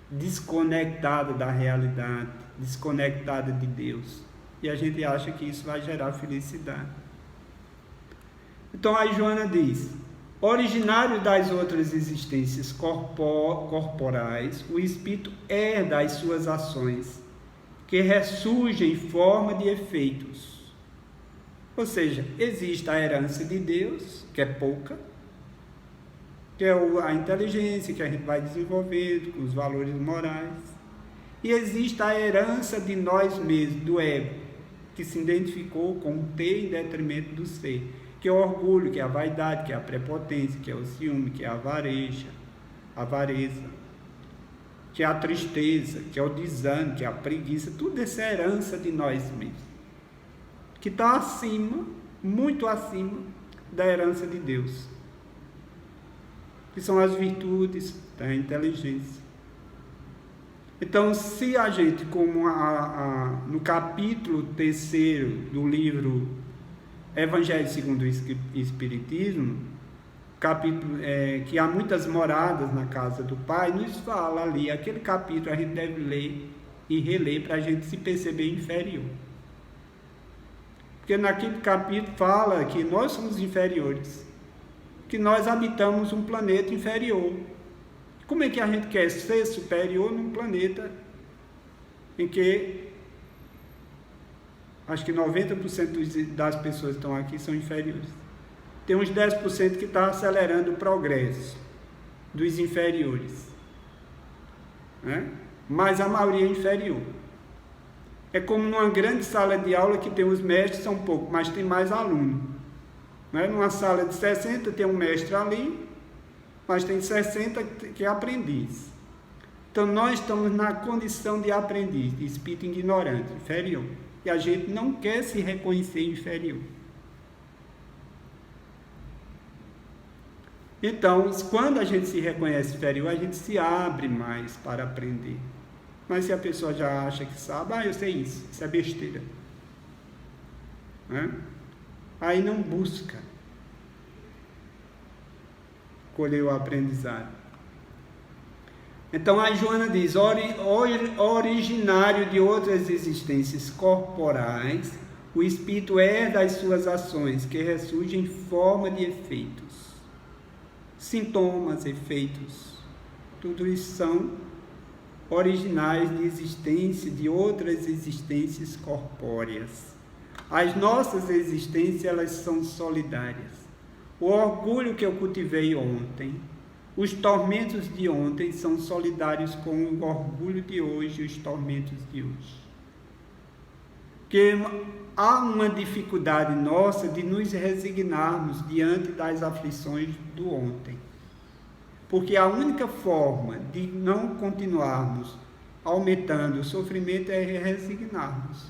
Speaker 1: desconectada da realidade, desconectada de Deus. E a gente acha que isso vai gerar felicidade. Então a Joana diz, originário das outras existências corporais, o espírito herda as suas ações, que ressurgem em forma de efeitos. Ou seja, existe a herança de Deus, que é pouca, que é a inteligência que a gente vai desenvolvendo, com os valores morais. E existe a herança de nós mesmos, do ego, que se identificou com o ter em detrimento do ser, que é o orgulho, que é a vaidade, que é a prepotência, que é o ciúme, que é a avareza, que é a tristeza, que é o desânimo, que é a preguiça. Tudo isso é herança de nós mesmos, que está acima, muito acima da herança de Deus, que são as virtudes da inteligência. Então, se a gente, como no capítulo 3º do livro Evangelho segundo o Espiritismo, capítulo que há muitas moradas na casa do Pai, nos fala ali, aquele capítulo a gente deve ler e reler para a gente se perceber inferior. Porque naquele capítulo fala que nós somos inferiores, que nós habitamos um planeta inferior. Como é que a gente quer ser superior num planeta em que acho que 90% das pessoas que estão aqui são inferiores? Tem uns 10% que está acelerando o progresso dos inferiores, né? Mas a maioria é inferior. É como numa grande sala de aula que tem os mestres, são poucos, mas tem mais alunos. Né? Numa sala de 60 tem um mestre ali, mas tem 60 que é aprendiz. Então nós estamos na condição de aprendiz, de espírito ignorante, inferior. E a gente não quer se reconhecer inferior. Então, quando a gente se reconhece inferior, a gente se abre mais para aprender. Mas se a pessoa já acha que sabe, eu sei isso é besteira. Né? Aí não busca colher o aprendizado. Então a Joana diz, originário de outras existências corporais, o espírito herda as suas ações, que ressurgem em forma de efeitos. Sintomas, efeitos, tudo isso são originais de existência, de outras existências corpóreas. As nossas existências, elas são solidárias. O orgulho que eu cultivei ontem, os tormentos de ontem são solidários com o orgulho de hoje e os tormentos de hoje. Porque há uma dificuldade nossa de nos resignarmos diante das aflições do ontem. Porque a única forma de não continuarmos aumentando o sofrimento é resignarmos.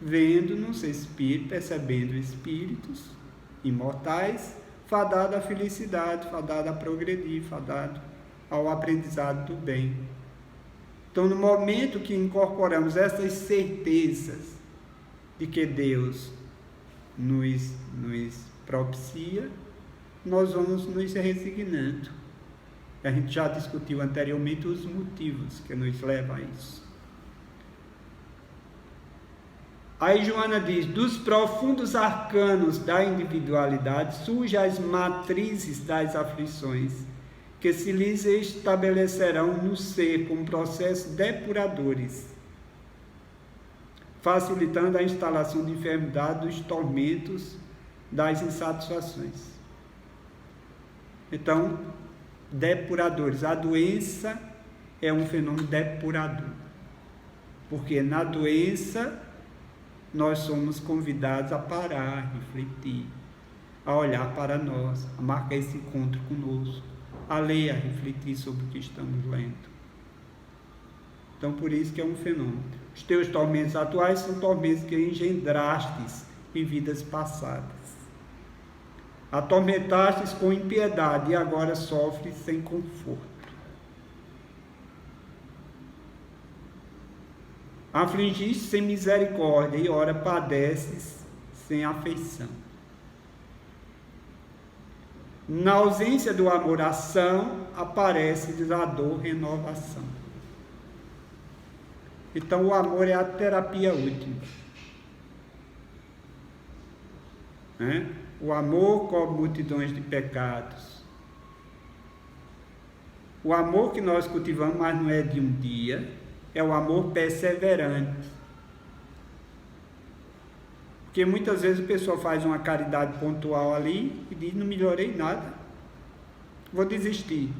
Speaker 1: Vendo-nos espíritos, percebendo espíritos imortais, fadado à felicidade, fadado a progredir, fadado ao aprendizado do bem. Então, no momento que incorporamos essas certezas de que Deus nos propicia, nós vamos nos resignando. A gente já discutiu anteriormente os motivos que nos levam a isso. Aí Joana diz, dos profundos arcanos da individualidade surgem as matrizes das aflições, que se lhes estabelecerão no ser como processos depuradores, facilitando a instalação de enfermidade dos tormentos, das insatisfações. Então, depuradores. A doença é um fenômeno depurador, porque na doença nós somos convidados a parar, a refletir, a olhar para nós, a marcar esse encontro conosco, a ler, a refletir sobre o que estamos lendo. Então, por isso que é um fenômeno. Os teus tormentos atuais são tormentos que engendrastes em vidas passadas. Atormentastes com impiedade e agora sofres sem conforto. Afligiste sem misericórdia e ora padeces sem afeição. Na ausência do amor ação, aparece a dor renovação. Então o amor é a terapia última. O amor cobre multidões de pecados. O amor que nós cultivamos, mas não é de um dia, é o amor perseverante. Porque muitas vezes o pessoal faz uma caridade pontual ali e diz, não melhorei nada, vou desistir.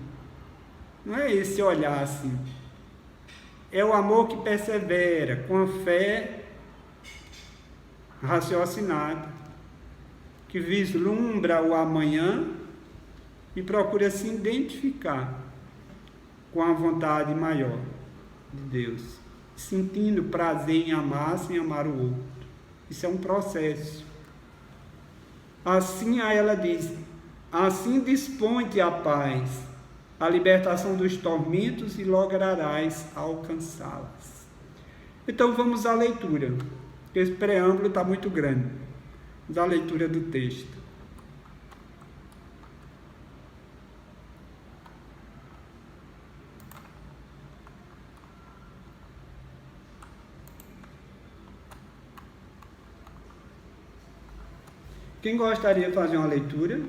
Speaker 1: Não é esse olhar assim. É o amor que persevera, com a fé raciocinada, que vislumbra o amanhã e procura se identificar com a vontade maior de Deus, sentindo prazer em amar sem amar o outro. Isso é um processo. Assim ela diz, assim dispõe-te a paz, a libertação dos tormentos e lograrás alcançá-las. Então vamos à leitura, porque esse preâmbulo está muito grande. Vamos à leitura do texto. Quem gostaria de fazer uma leitura?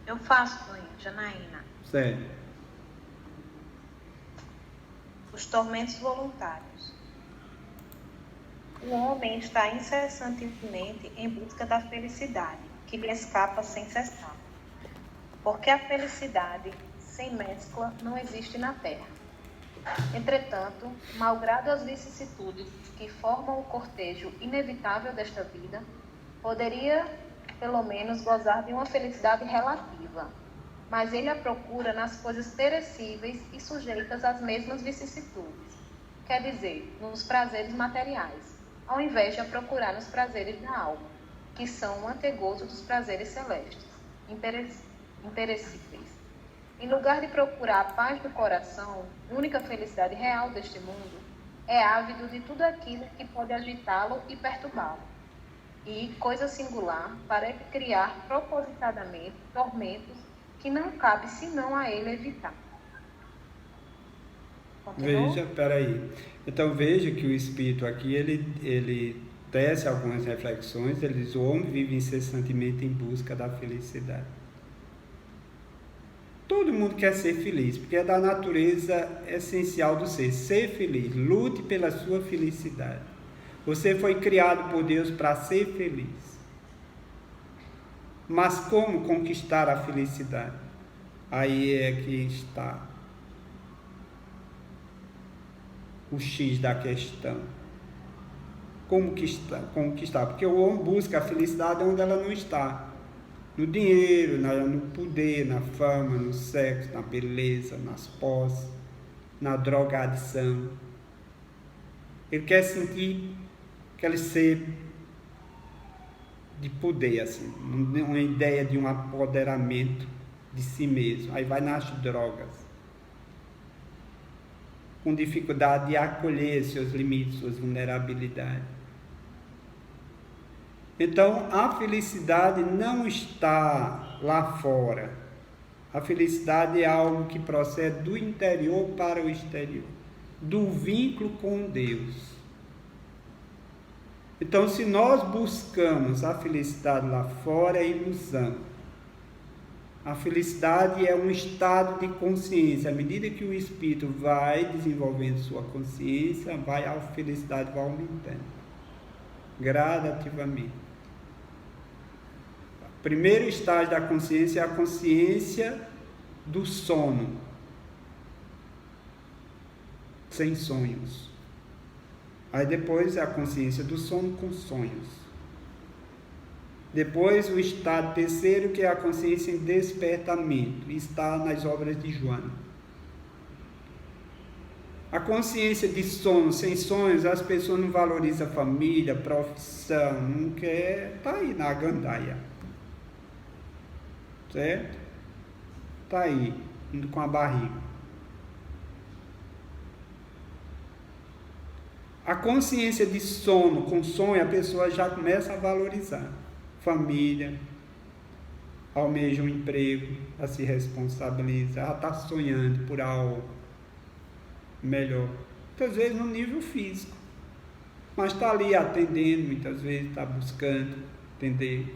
Speaker 2: Eu faço, Janaína.
Speaker 1: Certo.
Speaker 2: Os tormentos voluntários. O homem está incessantemente em busca da felicidade, que lhe escapa sem cessar. Porque a felicidade sem mescla não existe na terra. Entretanto, malgrado as vicissitudes que formam o cortejo inevitável desta vida, poderia, pelo menos, gozar de uma felicidade relativa, mas ele a procura nas coisas perecíveis e sujeitas às mesmas vicissitudes, quer dizer, nos prazeres materiais, ao invés de a procurar nos prazeres da alma, que são o antegozo dos prazeres celestes, imperecíveis. Em lugar de procurar a paz do coração, única felicidade real deste mundo, é ávido de tudo aquilo que pode agitá-lo e perturbá-lo. E, coisa singular, parece criar propositadamente tormentos que não cabe senão a ele evitar. Continua?
Speaker 1: Veja, peraí. Então veja que o Espírito aqui, ele tece algumas reflexões, ele diz: o homem vive incessantemente em busca da felicidade. Todo mundo quer ser feliz, porque é da natureza essencial do ser feliz. Lute pela sua felicidade. Você foi criado por Deus para ser feliz. Mas como conquistar a felicidade? Aí é que está o X da questão. Como conquistar? Porque o homem busca a felicidade onde ela não está. No dinheiro, no poder, na fama, no sexo, na beleza, nas posses, na drogadição. Ele quer sentir aquele ser de poder, assim, uma ideia de um apoderamento de si mesmo. Aí vai nas drogas, com dificuldade de acolher seus limites, suas vulnerabilidades. Então, a felicidade não está lá fora. A felicidade é algo que procede do interior para o exterior, do vínculo com Deus. Então, se nós buscamos a felicidade lá fora, é ilusão. A felicidade é um estado de consciência. À medida que o espírito vai desenvolvendo sua consciência, a felicidade vai aumentando gradativamente. O primeiro estágio da consciência é a consciência do sono, sem sonhos. Aí depois é a consciência do sono com sonhos. Depois o estado terceiro, que é a consciência em despertamento, está nas obras de Joana. A consciência de sono, sem sonhos, as pessoas não valorizam a família, profissão, não quer, está aí na gandaia. Certo? Está aí, indo com a barriga. A consciência de sono, com sonho, a pessoa já começa a valorizar. Família, almeja um emprego, a se responsabiliza, ela está sonhando por algo melhor. Muitas vezes no nível físico, mas está ali atendendo, muitas vezes está buscando atender,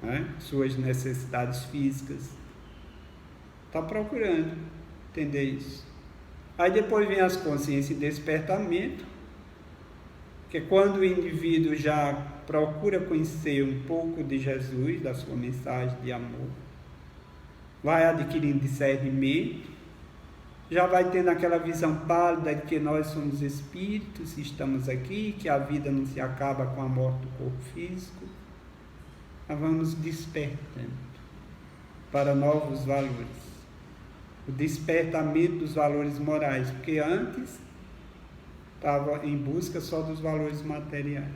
Speaker 1: né, suas necessidades físicas, está procurando entender isso. Aí depois vem as consciências de despertamento, que é quando o indivíduo já procura conhecer um pouco de Jesus, da sua mensagem de amor, vai adquirindo discernimento, já vai tendo aquela visão pálida de que nós somos espíritos, estamos aqui, que a vida não se acaba com a morte do corpo físico. Nós vamos despertando para novos valores. O despertamento dos valores morais, porque antes estava em busca só dos valores materiais.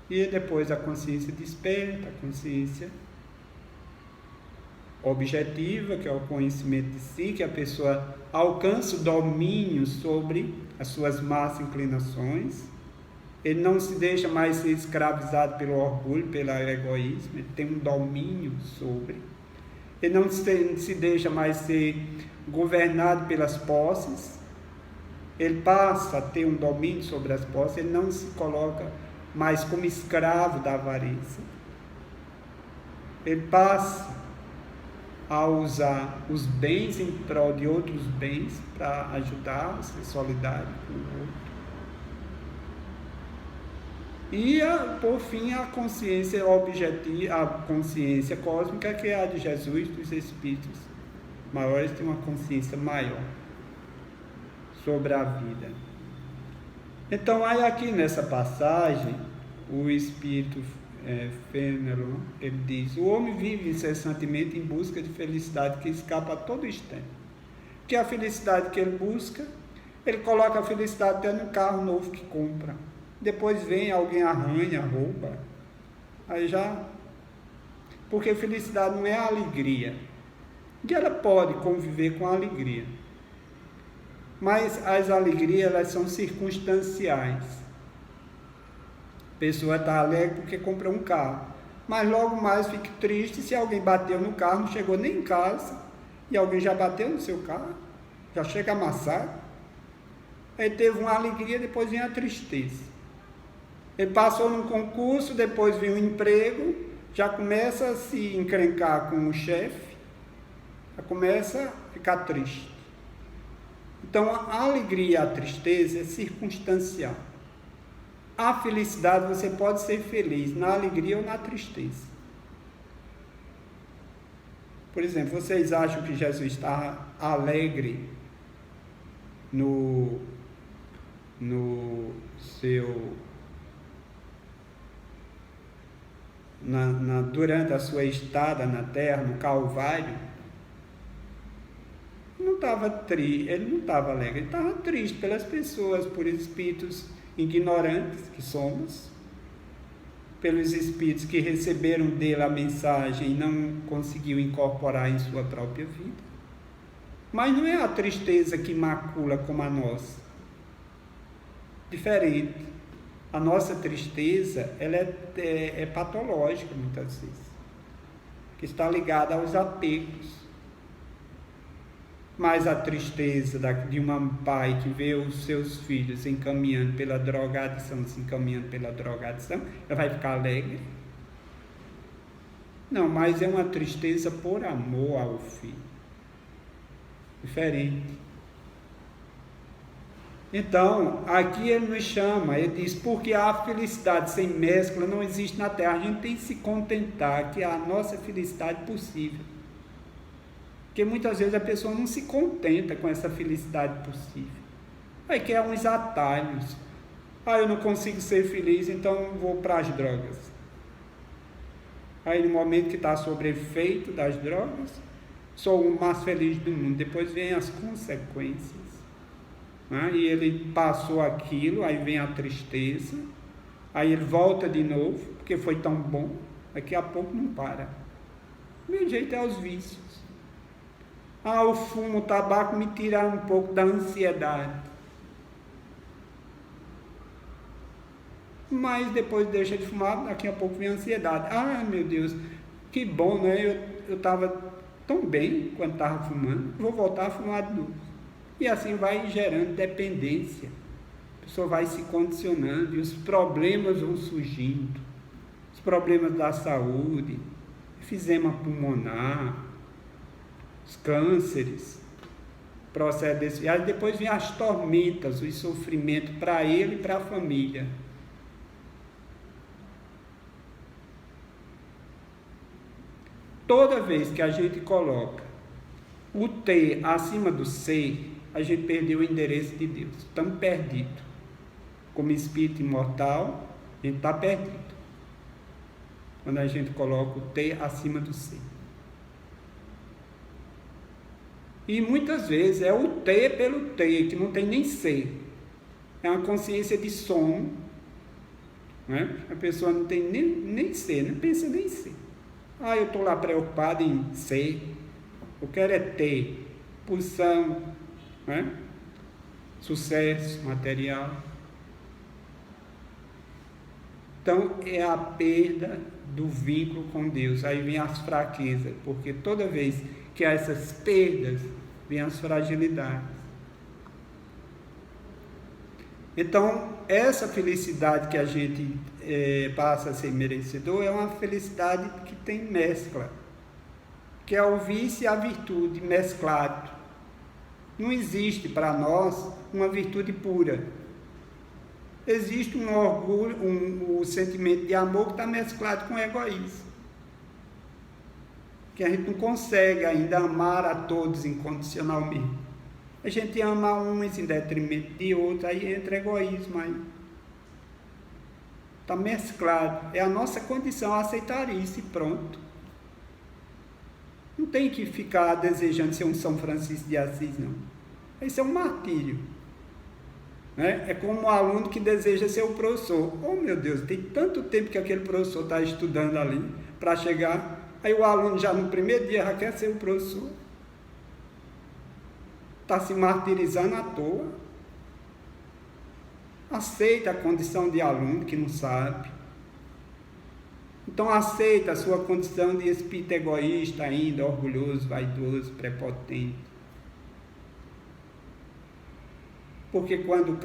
Speaker 1: E depois a consciência desperta, a consciência objetiva, que é o conhecimento de si, que a pessoa alcança o domínio sobre as suas más inclinações. Ele não se deixa mais ser escravizado pelo orgulho, pelo egoísmo, ele tem um domínio sobre. Ele não se deixa mais ser governado pelas posses, ele passa a ter um domínio sobre as posses, ele não se coloca mais como escravo da avareza. Ele passa a usar os bens em prol de outros bens para ajudar, ser solidário com o outro. E, por fim, a consciência objetiva, a consciência cósmica, que é a de Jesus, dos espíritos maiores, tem uma consciência maior sobre a vida. Então, aí aqui nessa passagem, o espírito Fenelon, ele diz: o homem vive incessantemente em busca de felicidade que escapa a todo instante. Que a felicidade que ele busca, ele coloca a felicidade até no carro novo que compra. Depois vem alguém, arranha, rouba. Aí já... Porque felicidade não é a alegria. E ela pode conviver com a alegria. Mas as alegrias, elas são circunstanciais. A pessoa está alegre porque comprou um carro. Mas logo mais fica triste se alguém bateu no carro, não chegou nem em casa, e alguém já bateu no seu carro, já chega amassado. Aí teve uma alegria, depois vem a tristeza. Ele passou num concurso, depois vem um emprego, já começa a se encrencar com o chefe, já começa a ficar triste. Então, a alegria e a tristeza é circunstancial. A felicidade, você pode ser feliz na alegria ou na tristeza. Por exemplo, vocês acham que Jesus está alegre durante a sua estada na terra, no Calvário? Ele não estava alegre, ele estava triste pelas pessoas, por espíritos ignorantes que somos, pelos espíritos que receberam dele a mensagem e não conseguiu incorporar em sua própria vida. Mas não é a tristeza que macula como a nossa. Diferente. A nossa tristeza, ela é patológica muitas vezes, que está ligada aos apegos. Mas a tristeza de um pai que vê os seus filhos se encaminhando pela drogadição, ela vai ficar alegre? Não, mas é uma tristeza por amor ao filho. Diferente. Então, aqui ele nos chama, ele diz: porque a felicidade sem mescla não existe na terra. A gente tem que se contentar que é a nossa felicidade possível. Porque muitas vezes a pessoa não se contenta com essa felicidade possível. Aí quer uns atalhos. Eu não consigo ser feliz, então vou para as drogas. Aí no momento que está sob efeito das drogas, sou o mais feliz do mundo. Depois vem as consequências. E ele passou aquilo, aí vem a tristeza, aí ele volta de novo, porque foi tão bom, daqui a pouco não para. O meu jeito é os vícios. O fumo, o tabaco me tira um pouco da ansiedade. Mas depois deixa de fumar, daqui a pouco vem a ansiedade. Meu Deus, que bom, né? Eu estava tão bem quando estava fumando, vou voltar a fumar de novo. E assim vai gerando dependência. A pessoa vai se condicionando e os problemas vão surgindo. Os problemas da saúde, enfisema pulmonar, os cânceres, processo desse. Aí depois vem as tormentas, os sofrimentos para ele e para a família. Toda vez que a gente coloca o T acima do C, a gente perdeu o endereço de Deus. Estamos perdidos. Como espírito imortal, a gente está perdido. Quando a gente coloca o T acima do C. E muitas vezes é o T pelo T, que não tem nem C. É uma consciência de sono. Né? A pessoa não tem nem C, não pensa nem C. Eu estou lá preocupado em C. Eu quero é T. Pulsão. Né? Sucesso material. Então é a perda do vínculo com Deus. Aí vem as fraquezas, porque toda vez que há essas perdas, vem as fragilidades. Então essa felicidade que a gente passa a ser merecedor é uma felicidade que tem mescla, que é o vício e a virtude mesclado. Não existe para nós uma virtude pura. Existe um orgulho, um sentimento de amor que está mesclado com egoísmo. Que a gente não consegue ainda amar a todos incondicionalmente. A gente ama uns em detrimento de outros, aí entra egoísmo aí. Está mesclado. É a nossa condição aceitar isso e pronto. Não tem que ficar desejando ser um São Francisco de Assis, não. Isso é um martírio. Né? É como um aluno que deseja ser o professor. Oh, meu Deus, tem tanto tempo que aquele professor está estudando ali para chegar. Aí o aluno já no primeiro dia já quer ser o professor. Está se martirizando à toa. Aceita a condição de aluno que não sabe. Então aceita a sua condição de espírito egoísta ainda, orgulhoso, vaidoso, prepotente. Porque quando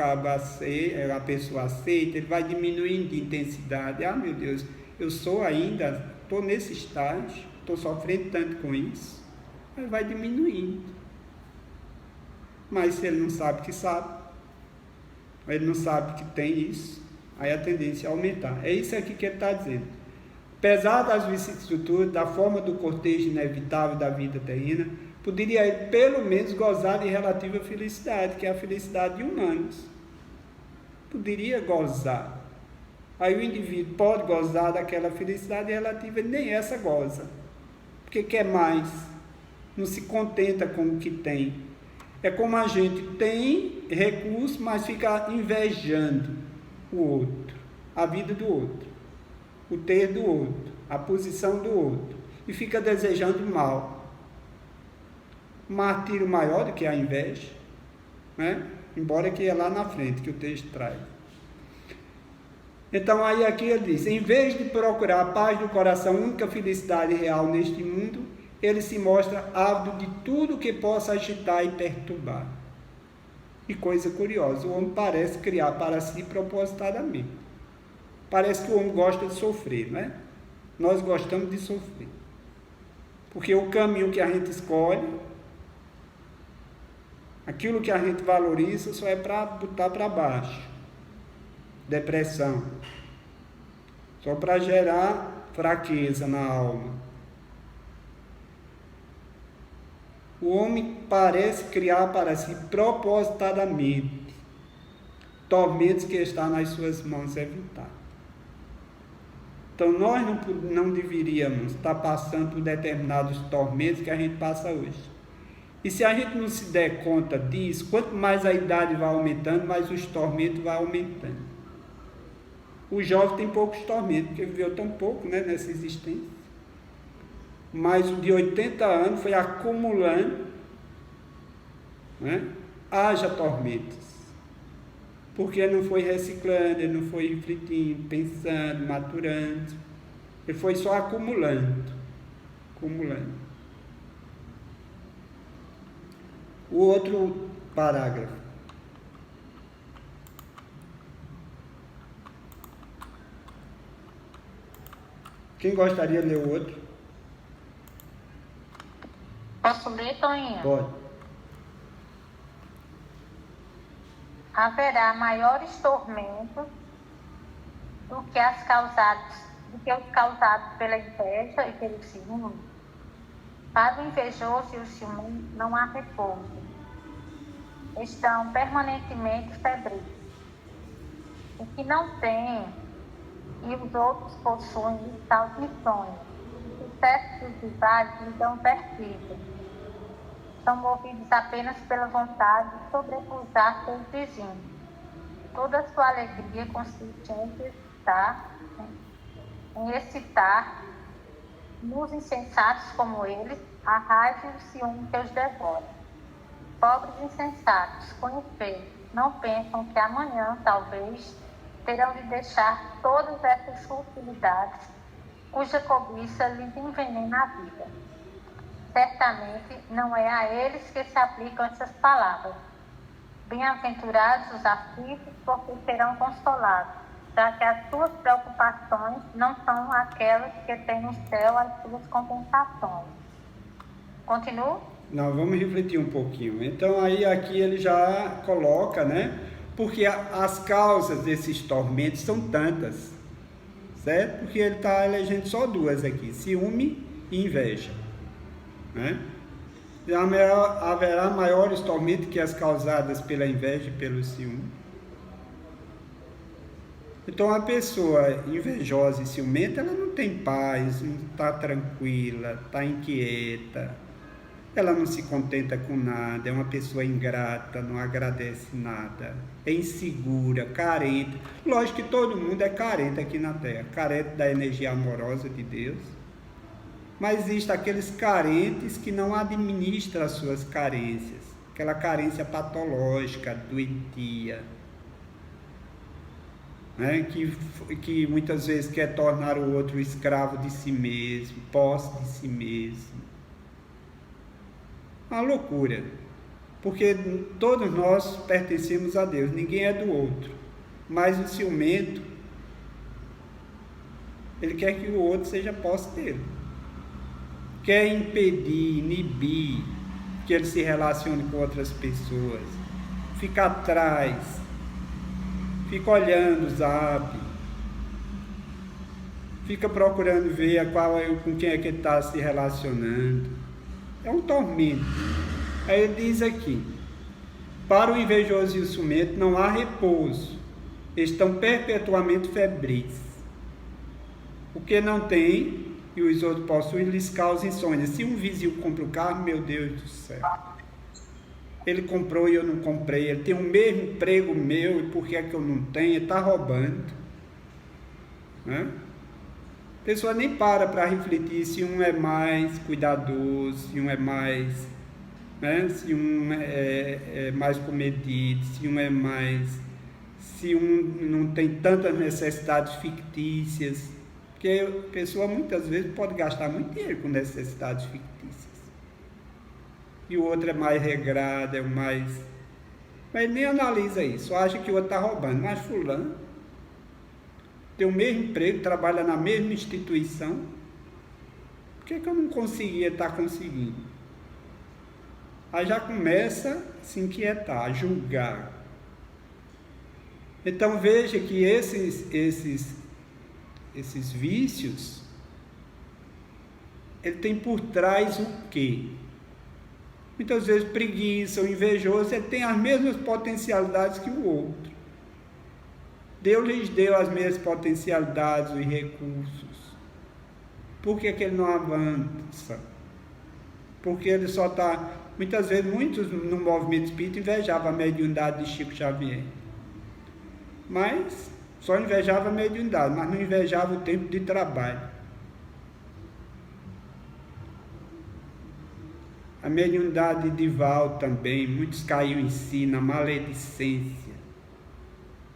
Speaker 1: a pessoa aceita, ele vai diminuindo de intensidade. Ah, meu Deus, eu sou ainda, estou nesse estágio, estou sofrendo tanto com isso. Aí vai diminuindo. Mas se ele não sabe que sabe, ele não sabe que tem isso, aí a tendência é aumentar. É isso aqui que ele está dizendo. Apesar das vicissitudes, da forma do cortejo inevitável da vida terrena, poderia ele pelo menos gozar de relativa felicidade, que é a felicidade de humanos. Poderia gozar. Aí o indivíduo pode gozar daquela felicidade relativa, nem essa goza. Porque quer mais. Não se contenta com o que tem. É como a gente tem recurso, mas fica invejando o outro, a vida do outro, o ter do outro, a posição do outro, e fica desejando mal. Um martírio maior do que a inveja, né? Embora que é lá na frente que o texto traz. Então aí aqui ele diz, em vez de procurar a paz do coração, única felicidade real neste mundo, ele se mostra ávido de tudo que possa agitar e perturbar. E coisa curiosa, o homem parece criar para si propositadamente. Parece que o homem gosta de sofrer, não é? Nós gostamos de sofrer. Porque o caminho que a gente escolhe, aquilo que a gente valoriza, só é para botar para baixo. Depressão. Só para gerar fraqueza na alma. O homem parece criar para si propositadamente tormentos que estão nas suas mãos evitar. Então nós não deveríamos estar passando por determinados tormentos que a gente passa hoje. E se a gente não se der conta disso, quanto mais a idade vai aumentando, mais os tormentos vão aumentando. O jovem tem poucos tormentos, porque viveu tão pouco, né, nessa existência. Mas o de 80 anos foi acumulando, né? Haja tormentos. Porque ele não foi reciclando, ele não foi refletindo, pensando, maturando. Ele foi só acumulando. O outro parágrafo. Quem gostaria de ler o outro?
Speaker 2: Posso ler, Toninha?
Speaker 1: Pode.
Speaker 2: Haverá maiores tormentos do que os causados pela inveja e pelo ciúme. Para o invejoso e o ciúme não há repouso. Estão permanentemente febris. O que não tem e os outros possuem tais missões. Os testes dos rivais lhe dão vertigem. São movidos apenas pela vontade de sobrepujar seus vizinhos. Toda a sua alegria consiste em excitar nos insensatos como eles a raiva e o ciúme que os devora. Pobres insensatos, com efeito, não pensam que amanhã, talvez, terão de deixar todas essas futilidades cuja cobiça lhes envenena a vida. Certamente não é a eles que se aplicam essas palavras. Bem-aventurados os aflitos, porque serão consolados, já que as suas preocupações não são aquelas que têm no céu as suas compensações. Continuo?
Speaker 1: Não, vamos refletir um pouquinho. Então aí aqui ele já coloca, né, Porque as causas desses tormentos são tantas, certo? Porque ele está elegendo só duas aqui, ciúme e inveja, né? E haverá maiores tormentos que as causadas pela inveja e pelo ciúme. Então, a pessoa invejosa e ciumenta, ela não tem paz, não está tranquila, está inquieta, ela não se contenta com nada, é uma pessoa ingrata, não agradece nada, é insegura, carente. Lógico que todo mundo é carente aqui na Terra, carente da energia amorosa de Deus, mas existem aqueles carentes que não administram as suas carências, aquela carência patológica, doentia, né? Que muitas vezes quer tornar o outro escravo de si mesmo, posse de si mesmo. Uma loucura, porque todos nós pertencemos a Deus, ninguém é do outro, mas o ciumento, ele quer que o outro seja posse dele, quer impedir, inibir que ele se relacione com outras pessoas, fica atrás, fica olhando o zap, fica procurando ver com quem é que ele está se relacionando. É um tormento. Aí ele diz aqui: para o invejoso e o ciumento não há repouso, estão perpetuamente febris. O que não tem e os outros possuem lhes causa insônia. Se um vizinho compra um carro, meu Deus do céu, ele comprou e eu não comprei, ele tem o mesmo emprego meu, e por que é que eu não tenho? Ele está roubando, né? A pessoa nem para refletir se um é mais cuidadoso, se um é mais, né? Se um é mais comedido, se um não tem tantas necessidades fictícias, porque a pessoa muitas vezes pode gastar muito dinheiro com necessidades fictícias, e o outro é mais regrado, mas ele nem analisa isso, só acha que o outro está roubando. Mas fulano tem o mesmo emprego, trabalha na mesma instituição, por que eu não conseguia estar conseguindo? Aí já começa a se inquietar, a julgar. Então veja que esses vícios, ele tem por trás o quê? Muitas vezes preguiça, o invejoso, ele tem as mesmas potencialidades que o outro. Deus lhes deu as mesmas potencialidades e recursos. Por que ele não avança? Porque ele só está... Muitas vezes, muitos no movimento espírita invejavam a mediunidade de Chico Xavier. Mas só invejava a mediunidade, mas não invejava o tempo de trabalho. A mediunidade de Val também, muitos caíram em si, na maledicência.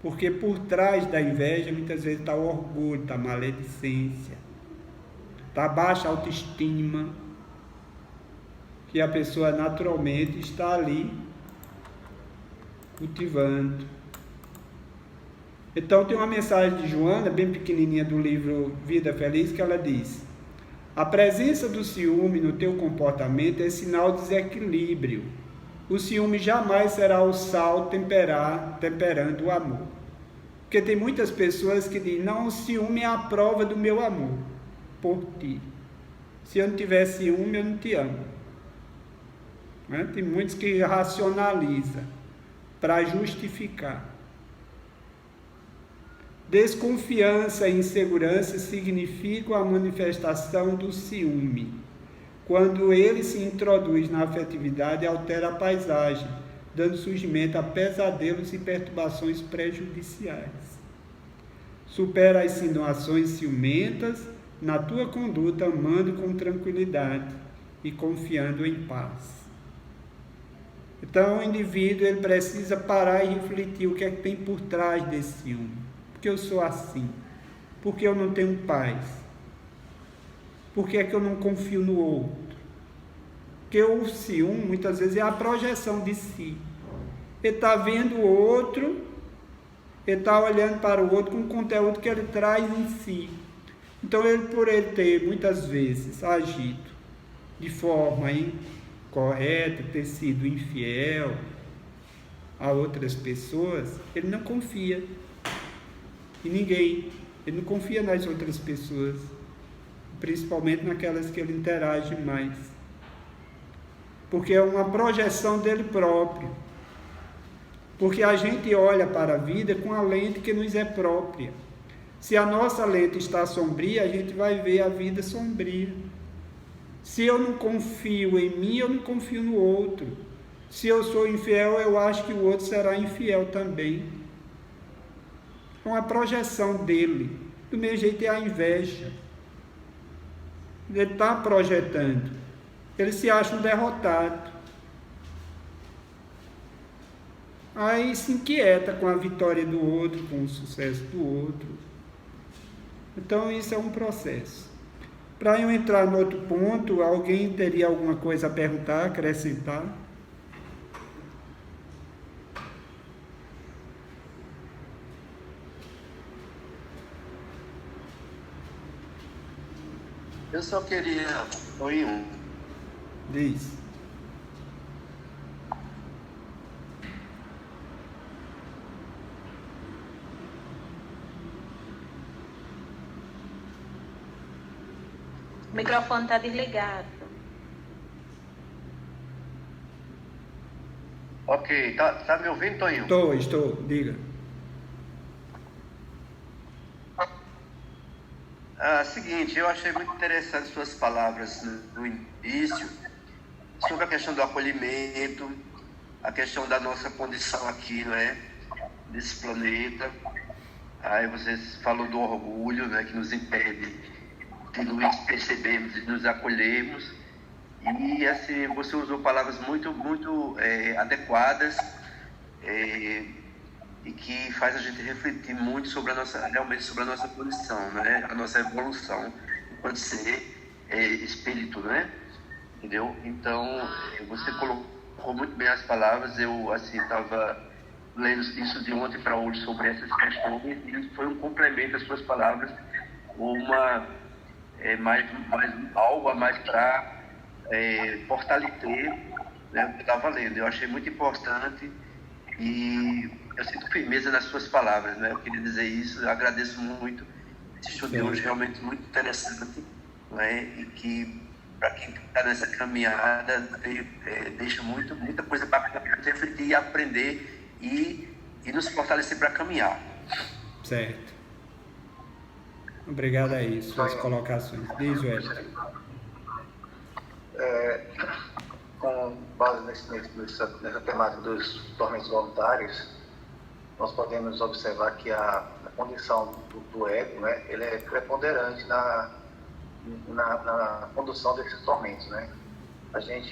Speaker 1: Porque por trás da inveja, muitas vezes está o orgulho, está a maledicência, está a baixa autoestima, que a pessoa naturalmente está ali cultivando. Então tem uma mensagem de Joana, bem pequenininha, do livro Vida Feliz, que ela diz: a presença do ciúme no teu comportamento é sinal de desequilíbrio. O ciúme jamais será o sal temperando o amor. Porque tem muitas pessoas que dizem: não, o ciúme é a prova do meu amor por ti. Se eu não tiver ciúme, eu não te amo. Né? Tem muitos que racionalizam para justificar. Desconfiança e insegurança significam a manifestação do ciúme. Quando ele se introduz na afetividade, altera a paisagem, dando surgimento a pesadelos e perturbações prejudiciais. Supera as insinuações ciumentas na tua conduta, amando com tranquilidade e confiando em paz. Então o indivíduo ele precisa parar e refletir o que é que tem por trás desse ciúme. Por que eu sou assim? Por que eu não tenho paz? Por que é que eu não confio no outro? Porque o ciúme muitas vezes é a projeção de si. Ele está vendo o outro, ele está olhando para o outro com o conteúdo que ele traz em si. Então por ele ter muitas vezes agido de forma incorreta, ter sido infiel a outras pessoas, ele não confia em ninguém, ele não confia nas outras pessoas, principalmente naquelas que ele interage mais, porque é uma projeção dele próprio, porque a gente olha para a vida com a lente que nos é própria. Se a nossa lente está sombria, a gente vai ver a vida sombria. Se eu não confio em mim, eu não confio no outro. Se eu sou infiel, eu acho que o outro será infiel também. É uma projeção dele. Do mesmo jeito é a inveja. Ele está projetando. Ele se acha um derrotado. Aí se inquieta com a vitória do outro, com o sucesso do outro. Então isso é um processo. Para eu entrar no outro ponto, alguém teria alguma coisa a perguntar, acrescentar?
Speaker 3: Eu só queria... Oi,
Speaker 1: Diz.
Speaker 2: O microfone está desligado.
Speaker 3: Ok, tá me ouvindo, Toninho?
Speaker 1: Estou, diga.
Speaker 3: Seguinte, eu achei muito interessante suas palavras no início, sobre a questão do acolhimento, a questão da nossa condição aqui, né, nesse planeta. Aí você falou do orgulho, né, que nos impede de nos percebermos, de nos acolhermos. E assim, você usou palavras muito adequadas, e que faz a gente refletir muito realmente sobre a nossa condição, né? A nossa evolução enquanto ser espírito, né? Entendeu? Então, você colocou muito bem as palavras. Eu assim estava lendo isso de ontem para hoje sobre essas questões, e foi um complemento às suas palavras, uma algo a mais para fortalecer, né, o que eu estava lendo. Eu achei muito importante e eu sinto firmeza nas suas palavras, né? Eu queria dizer isso, eu agradeço muito. Esse estudo de hoje realmente muito interessante, né? E que, para quem está nessa caminhada, deixa muita coisa para refletir e aprender e nos fortalecer para caminhar.
Speaker 1: Certo. Obrigado aí, suas colocações. Diz, Wellington.
Speaker 4: Com base nessa temática dos tormentos voluntários, nós podemos observar que a condição do ego, né, ele é preponderante na condução desses tormentos, né?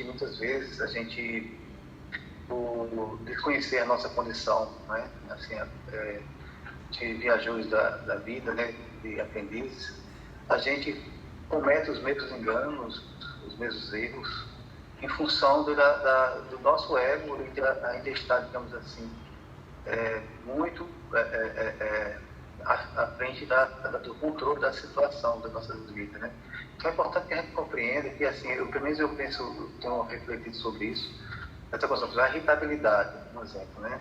Speaker 4: Muitas vezes, por desconhecer a nossa condição, né, assim, de viajantes da vida, né, de aprendizes, a gente comete os mesmos enganos, os mesmos erros, em função do nosso ego, e ainda está, digamos assim, muito à frente do controle da situação das nossas vidas, né? Então é importante que a gente compreenda que, assim, pelo menos eu tenho refletido sobre isso, essa questão da irritabilidade, por exemplo, né?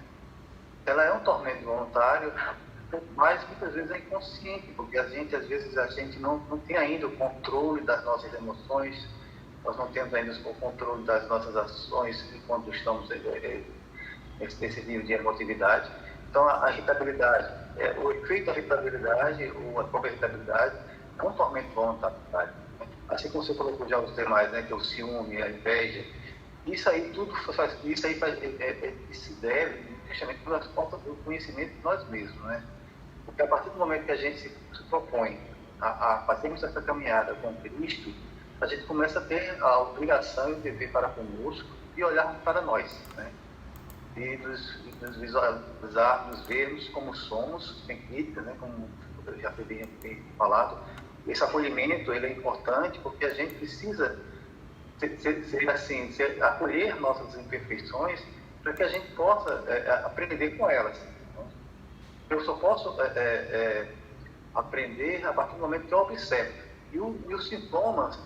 Speaker 4: Ela é um tormento voluntário, mas muitas vezes é inconsciente, porque às vezes a gente não tem ainda o controle das nossas emoções, nós não temos ainda o controle das nossas ações enquanto estamos nesse nível de emotividade. Então, a irritabilidade, o efeito da irritabilidade, ou a própria irritabilidade, é um tormento voluntário. Assim como você colocou já os demais, né, que é o ciúme, a inveja, isso aí se deve justamente pela falta do conhecimento de nós mesmos, né? Porque a partir do momento que a gente se propõe a fazermos essa caminhada com Cristo, a gente começa a ter a obrigação e o dever para conosco de olharmos para nós, né? E nos visualizar, nos vermos como somos, sem crítica, né? Como eu já bem falado. Esse acolhimento, ele é importante porque a gente precisa acolher nossas imperfeições para que a gente possa aprender com elas. Eu só posso aprender a partir do momento que eu observo. E os sintomas,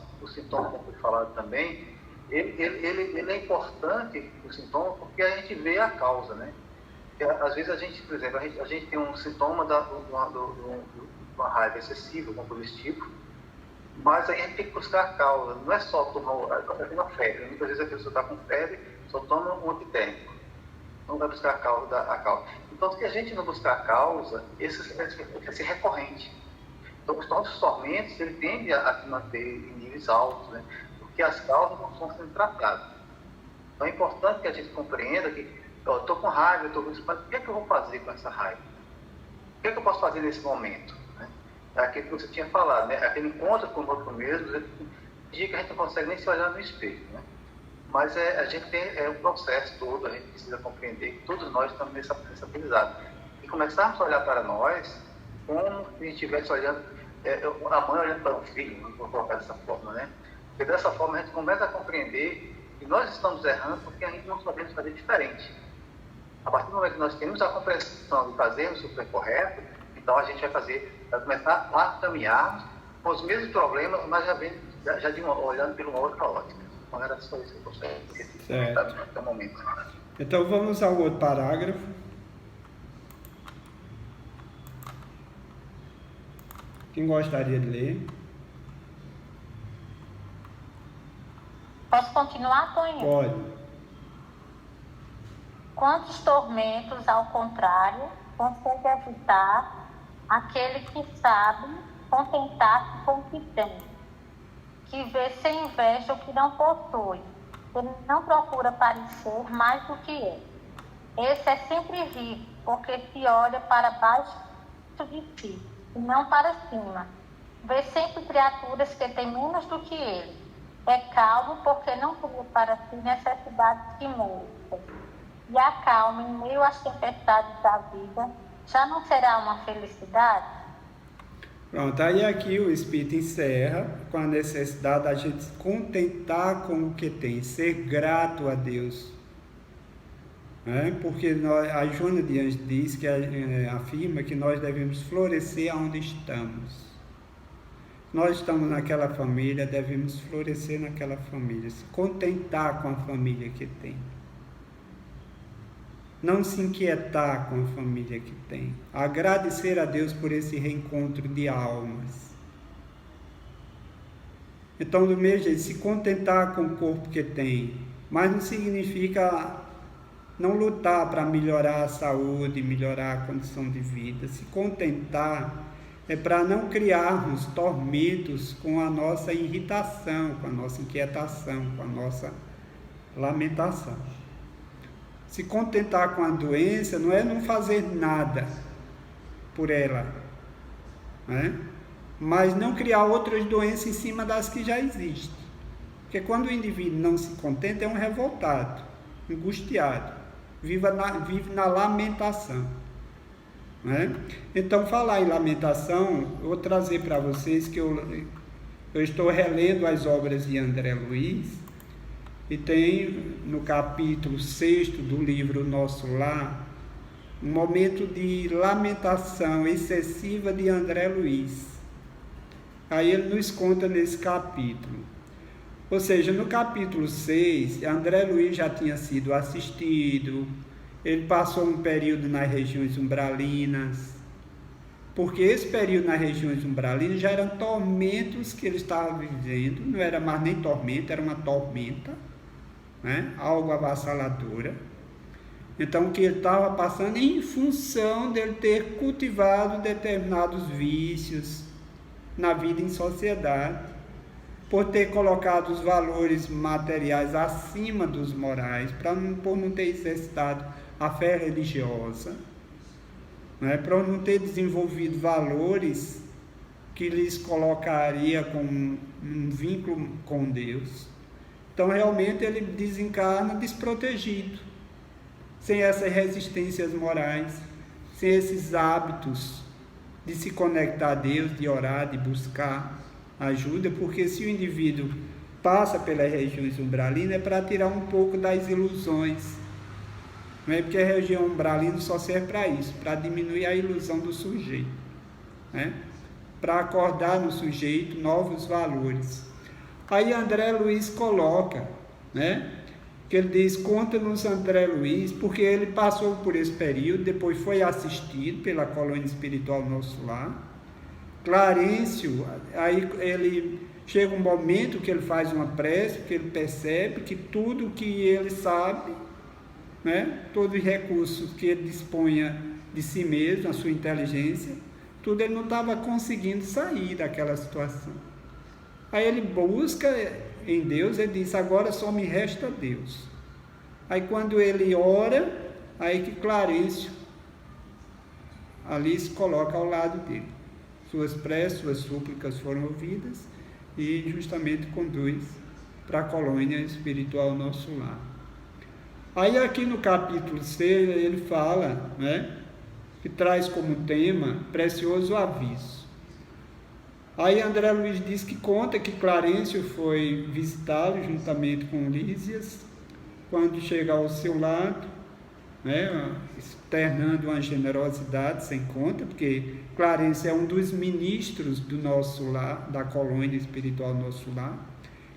Speaker 4: como foi falado também, ele é importante, o sintoma, porque a gente vê a causa, né? Porque, às vezes a gente, por exemplo, a gente tem um sintoma de uma raiva excessiva, alguma coisa desse tipo, mas aí a gente tem que buscar a causa. Não é só tomar uma febre. Muitas vezes a pessoa está com febre, só toma um antitérmico. Não vai buscar a causa. Então, se a gente não buscar a causa, esse vai ser recorrente. Então, os nossos tormentos, ele tende a se manter em níveis altos, né? Porque as causas não estão sendo tratadas. Então, é importante que a gente compreenda que eu estou com raiva, mas o que é que eu vou fazer com essa raiva? O que é que eu posso fazer nesse momento? Né? É aquilo que você tinha falado, né? Aquele encontro conosco mesmo, dia que a gente não consegue nem se olhar no espelho, né? Mas a gente tem um processo todo, a gente precisa compreender que todos nós estamos nessa aprendizado. E começarmos a olhar para nós como se a gente estivesse olhando, a mãe olhando para o filho, vou colocar dessa forma, né? Porque dessa forma a gente começa a compreender que nós estamos errando porque a gente não sabemos fazer diferente. A partir do momento que nós temos a compreensão de fazermos o que é correto, então a gente vai começar a caminhar com os mesmos problemas, mas olhando por uma outra ótica. Então era só isso que eu gostaria de comentar até o momento.
Speaker 1: Então vamos ao outro parágrafo. Quem gostaria de ler?
Speaker 5: Posso continuar, Tonho?
Speaker 1: Pode.
Speaker 5: Quantos tormentos, ao contrário, consegue evitar aquele que sabe contentar-se com o que tem, que vê sem inveja o que não possui, ele não procura parecer mais do que é. Esse é sempre rico, porque se olha para baixo de si, e não para cima. Vê sempre criaturas que têm menos do que ele. É calmo, porque não cria para si necessidades que morram. E a calma em meio às tempestades da vida já não será uma felicidade?
Speaker 1: Pronto, aí aqui o Espírito encerra com a necessidade da gente se contentar com o que tem, ser grato a Deus. Porque a Joana de Anjos diz que afirma que nós devemos florescer onde estamos. Nós estamos naquela família, devemos florescer naquela família, se contentar com a família que tem. Não se inquietar com a família que tem. Agradecer a Deus por esse reencontro de almas. Então, do mesmo jeito, se contentar com o corpo que tem, mas não significa não lutar para melhorar a saúde, melhorar a condição de vida. Se contentar é para não criarmos tormentos com a nossa irritação, com a nossa inquietação, com a nossa lamentação. Se contentar com a doença não é não fazer nada por ela, né? Mas não criar outras doenças em cima das que já existem. Porque quando o indivíduo não se contenta, é um revoltado, angustiado, vive na lamentação, né? Então, falar em lamentação, eu vou trazer para vocês que eu estou relendo as obras de André Luiz, e tem no capítulo 6 do livro Nosso Lar, um momento de lamentação excessiva de André Luiz. Aí ele nos conta nesse capítulo. Ou seja, no capítulo 6, André Luiz já tinha sido assistido, ele passou um período nas regiões umbralinas, porque esse período nas regiões umbralinas já eram tormentos que ele estava vivendo, não era mais nem tormento, era uma tormenta, né? Algo avassaladora. Então, o que ele estava passando em função dele ter cultivado determinados vícios na vida em sociedade, por ter colocado os valores materiais acima dos morais, por não ter exercitado a fé religiosa, né? Por não ter desenvolvido valores que lhes colocaria com um vínculo com Deus. Então, realmente, ele desencarna desprotegido, sem essas resistências morais, sem esses hábitos de se conectar a Deus, de orar, de buscar ajuda, porque se o indivíduo passa pelas regiões umbralinas é para tirar um pouco das ilusões, não é? Porque a região umbralina só serve para isso, para diminuir a ilusão do sujeito, né? Para acordar no sujeito novos valores. Aí André Luiz coloca, né, que ele diz, conta-nos André Luiz, porque ele passou por esse período, depois foi assistido pela colônia espiritual Nosso Lar. Clarencio, aí ele chega um momento que ele faz uma prece, que ele percebe que tudo que ele sabe, né, todos os recursos que ele disponha de si mesmo, a sua inteligência, tudo ele não estava conseguindo sair daquela situação. Aí ele busca em Deus, ele diz, agora só me resta Deus. Aí quando ele ora, aí que Clarencio ali se coloca ao lado dele. Suas preces, suas súplicas foram ouvidas e justamente conduz para a colônia espiritual Nosso Lar. Aí aqui no capítulo 6 ele fala, né, que traz como tema precioso aviso. Aí André Luiz diz que conta que Clarencio foi visitá-lo juntamente com Lísias, quando chega ao seu lado, né, externando uma generosidade sem conta, porque Clarencio é um dos ministros do Nosso Lar, da colônia espiritual Nosso Lar,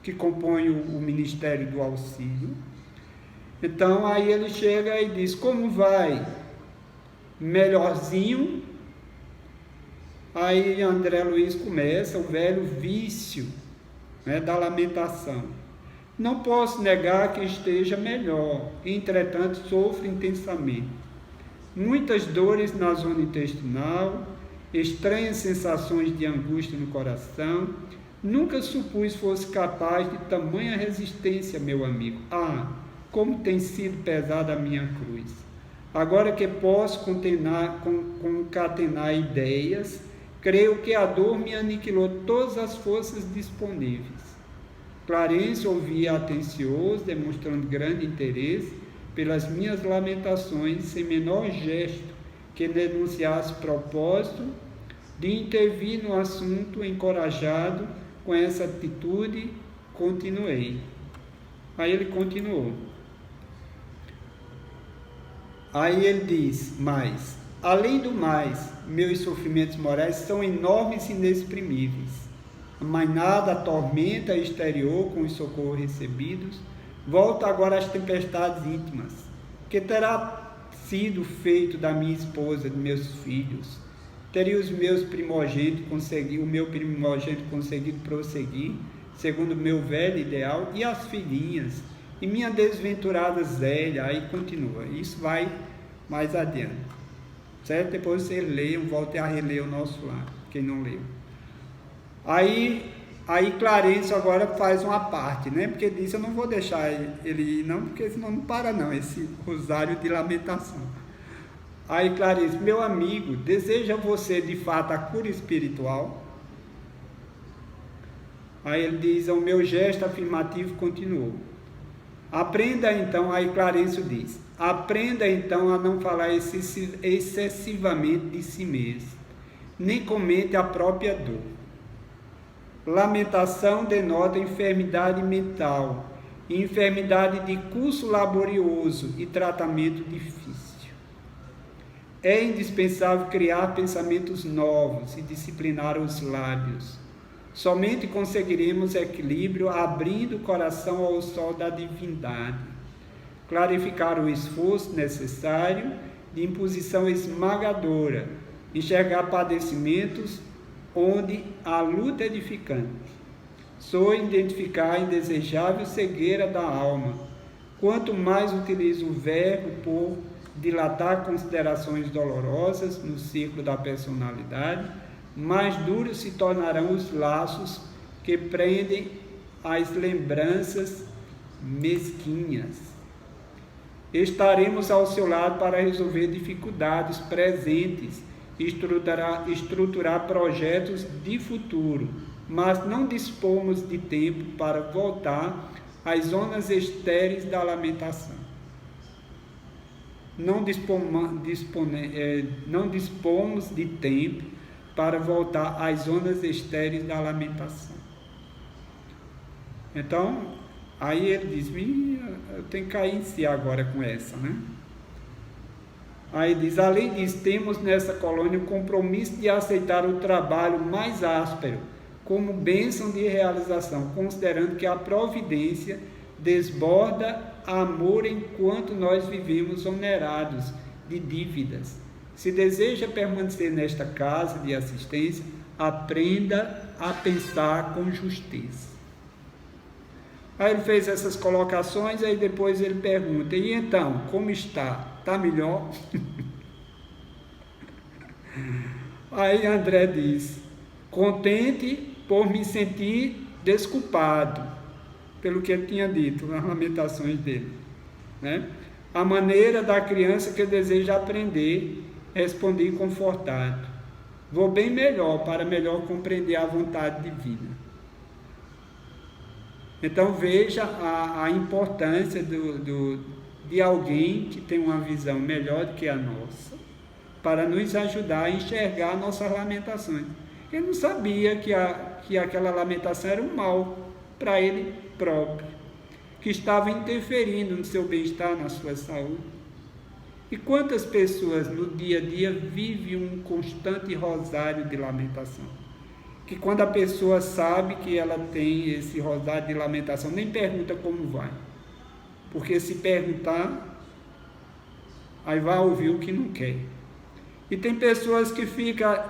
Speaker 1: que compõe o Ministério do Auxílio. Então aí ele chega e diz, como vai? Melhorzinho? Aí André Luiz começa o velho vício, né, da lamentação. Não posso negar que esteja melhor, entretanto sofro intensamente. Muitas dores na zona intestinal, estranhas sensações de angústia no coração. Nunca supus fosse capaz de tamanha resistência, meu amigo. Ah, como tem sido pesada a minha cruz. Agora que posso concatenar ideias, creio que a dor me aniquilou todas as forças disponíveis. Clarencio ouvia atencioso, demonstrando grande interesse pelas minhas lamentações, sem menor gesto que denunciasse propósito de intervir no assunto. Encorajado com essa atitude, continuei. Aí ele continuou. Aí ele diz, mas, além do mais, meus sofrimentos morais são enormes e inexprimíveis. Mas nada atormenta exterior com os socorros recebidos. Volta agora às tempestades íntimas. Que terá sido feito da minha esposa, de meus filhos? Teria o meu primogênito conseguido prosseguir, segundo o meu velho ideal? E as filhinhas? E minha desventurada Zélia? Aí continua. Isso vai mais adiante. Certo? Depois vocês leiam, voltem a reler o Nosso Lar, quem não leu. Aí Clarencio agora faz uma parte, né? Porque diz, eu não vou deixar ele ir não, porque senão não para não, esse rosário de lamentação. Aí Clarencio, meu amigo, deseja você de fato a cura espiritual? Aí ele diz, o meu gesto afirmativo continuou. Aprenda então, aí Clarencio diz, aprenda então a não falar excessivamente de si mesmo, nem comente a própria dor. Lamentação denota enfermidade mental, enfermidade de curso laborioso e tratamento difícil. É indispensável criar pensamentos novos e disciplinar os lábios. Somente conseguiremos equilíbrio abrindo o coração ao sol da divindade. Clarificar o esforço necessário de imposição esmagadora, enxergar padecimentos onde a luta é edificante. Sou identificar a indesejável cegueira da alma. Quanto mais utilizo o verbo por dilatar considerações dolorosas no círculo da personalidade, mais duros se tornarão os laços que prendem as lembranças mesquinhas. Estaremos ao seu lado para resolver dificuldades presentes, estruturar projetos de futuro, mas não dispomos de tempo para voltar às zonas estéreis da lamentação. Não dispomos de tempo para voltar às zonas estéreis da lamentação. Então, aí ele diz, eu tenho que cair em si agora com essa, né? Aí diz, além disso, temos nessa colônia o compromisso de aceitar o trabalho mais áspero como bênção de realização, considerando que a providência desborda amor enquanto nós vivemos onerados de dívidas. Se deseja permanecer nesta casa de assistência, aprenda a pensar com justeza. Aí ele fez essas colocações, aí depois ele pergunta, e então, como está? Está melhor? Aí André diz, contente por me sentir desculpado, pelo que ele tinha dito nas lamentações dele, né? A maneira da criança que deseja aprender, respondi confortado. Vou bem melhor, para melhor compreender a vontade divina. Então veja a importância de alguém que tem uma visão melhor do que a nossa, para nos ajudar a enxergar nossas lamentações. Ele não sabia que aquela lamentação era um mal para ele próprio, que estava interferindo no seu bem-estar, na sua saúde. E quantas pessoas no dia a dia vivem um constante rosário de lamentação? Que quando a pessoa sabe que ela tem esse rosário de lamentação, nem pergunta como vai. Porque se perguntar, aí vai ouvir o que não quer. E tem pessoas que ficam,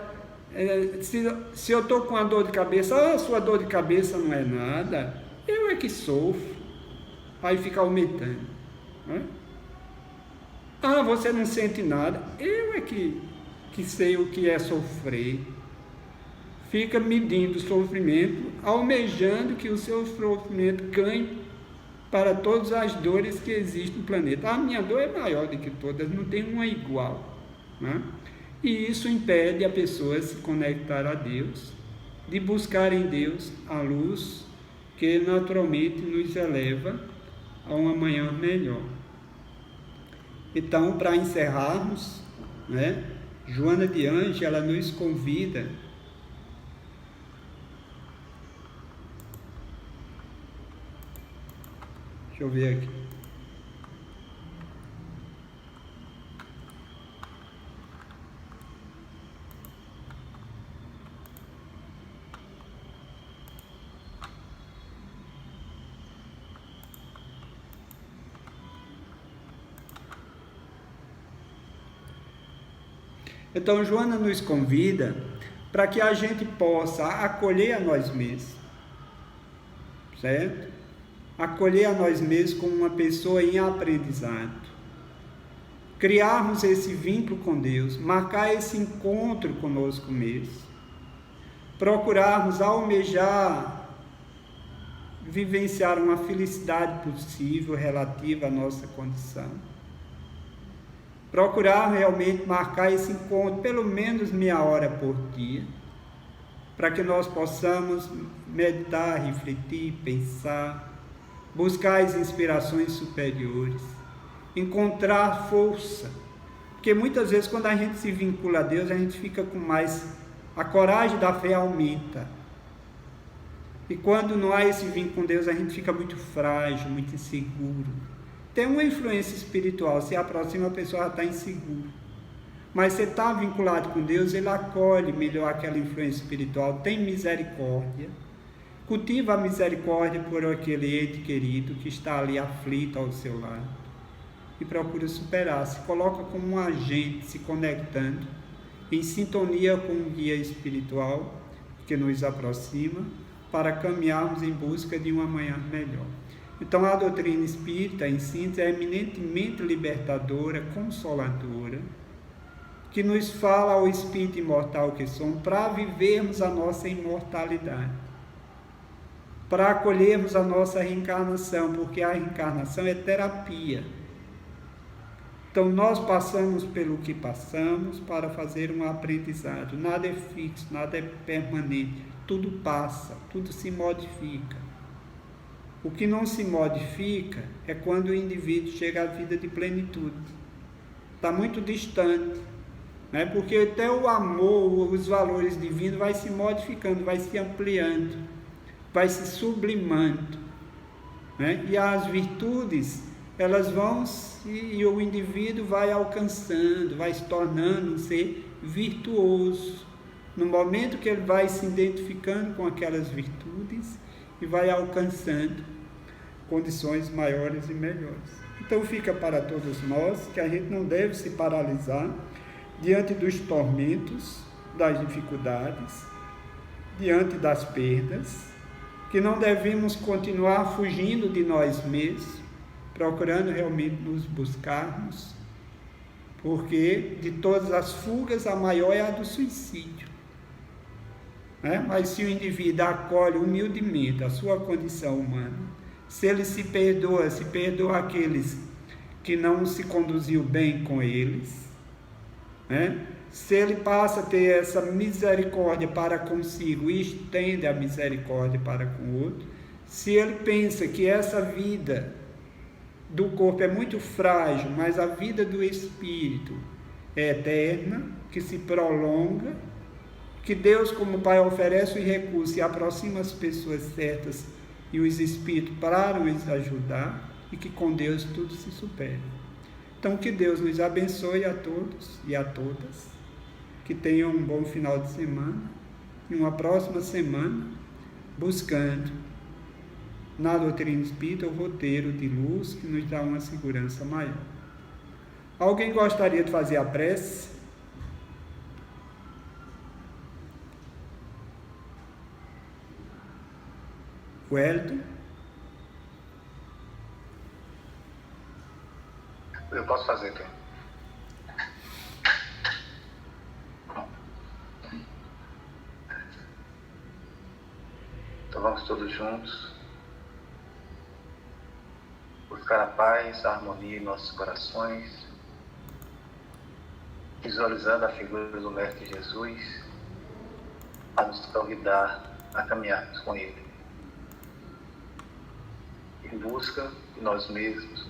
Speaker 1: se eu estou com uma dor de cabeça, a sua dor de cabeça não é nada, eu é que sofro. Aí fica aumentando. Né? Você não sente nada, eu é que sei o que é sofrer. Fica medindo o sofrimento, almejando que o seu sofrimento ganhe para todas as dores que existem no planeta. A minha dor é maior do que todas, não tem uma igual. Né? E isso impede a pessoa se conectar a Deus, de buscar em Deus a luz que naturalmente nos eleva a um amanhã melhor. Então, para encerrarmos, né, Joana de Anjos, ela nos convida deixa eu ver aqui. Então, Joana nos convida para que a gente possa acolher a nós mesmos, certo? Acolher a nós mesmos como uma pessoa em aprendizado, criarmos esse vínculo com Deus, marcar esse encontro conosco mesmo, procurarmos almejar, vivenciar uma felicidade possível relativa à nossa condição, procurar realmente marcar esse encontro pelo menos meia hora por dia, para que nós possamos meditar, refletir, pensar, buscar as inspirações superiores, encontrar força, porque muitas vezes quando a gente se vincula a Deus, a gente fica com mais, a coragem da fé aumenta, e quando não há esse vínculo com Deus, a gente fica muito frágil, muito inseguro. Tem uma influência espiritual, se aproxima, a pessoa já está insegura, mas você está vinculado com Deus, Ele acolhe melhor aquela influência espiritual, tem misericórdia, cultiva a misericórdia por aquele ente querido que está ali aflito ao seu lado e procura superar, se coloca como um agente se conectando em sintonia com um guia espiritual que nos aproxima para caminharmos em busca de um amanhã melhor. Então a doutrina espírita em síntese é eminentemente libertadora, consoladora, que nos fala ao espírito imortal que somos para vivermos a nossa imortalidade, para acolhermos a nossa reencarnação, porque a reencarnação é terapia. Então nós passamos pelo que passamos para fazer um aprendizado. Nada é fixo, nada é permanente, tudo passa, tudo se modifica. O que não se modifica é quando o indivíduo chega à vida de plenitude. Está muito distante, né? Porque até o amor, os valores divinos vai se modificando, vai se ampliando, vai se sublimando, né? E as virtudes, elas vão, e o indivíduo vai alcançando, vai se tornando um ser virtuoso. No momento que ele vai se identificando com aquelas virtudes e vai alcançando condições maiores e melhores. Então fica para todos nós que a gente não deve se paralisar diante dos tormentos, das dificuldades, diante das perdas, que não devemos continuar fugindo de nós mesmos, procurando realmente nos buscarmos, porque de todas as fugas a maior é a do suicídio. Mas se o indivíduo acolhe humildemente a sua condição humana, se ele se perdoa aqueles que não se conduziu bem com eles, se ele passa a ter essa misericórdia para consigo e estende a misericórdia para com o outro, se ele pensa que essa vida do corpo é muito frágil, mas a vida do espírito é eterna, que se prolonga, que Deus, como Pai, oferece os recursos e aproxima as pessoas certas e os espíritos para os ajudar, e que com Deus tudo se supera. Então que Deus nos abençoe a todos e a todas, que tenham um bom final de semana e uma próxima semana buscando na doutrina espírita o roteiro de luz que nos dá uma segurança maior. Alguém gostaria de fazer a prece? Wellington?
Speaker 4: Eu posso fazer, Tom. Então vamos todos juntos buscar a paz, a harmonia em nossos corações, visualizando a figura do Mestre Jesus, a nos convidar a caminharmos com Ele, em busca de nós mesmos,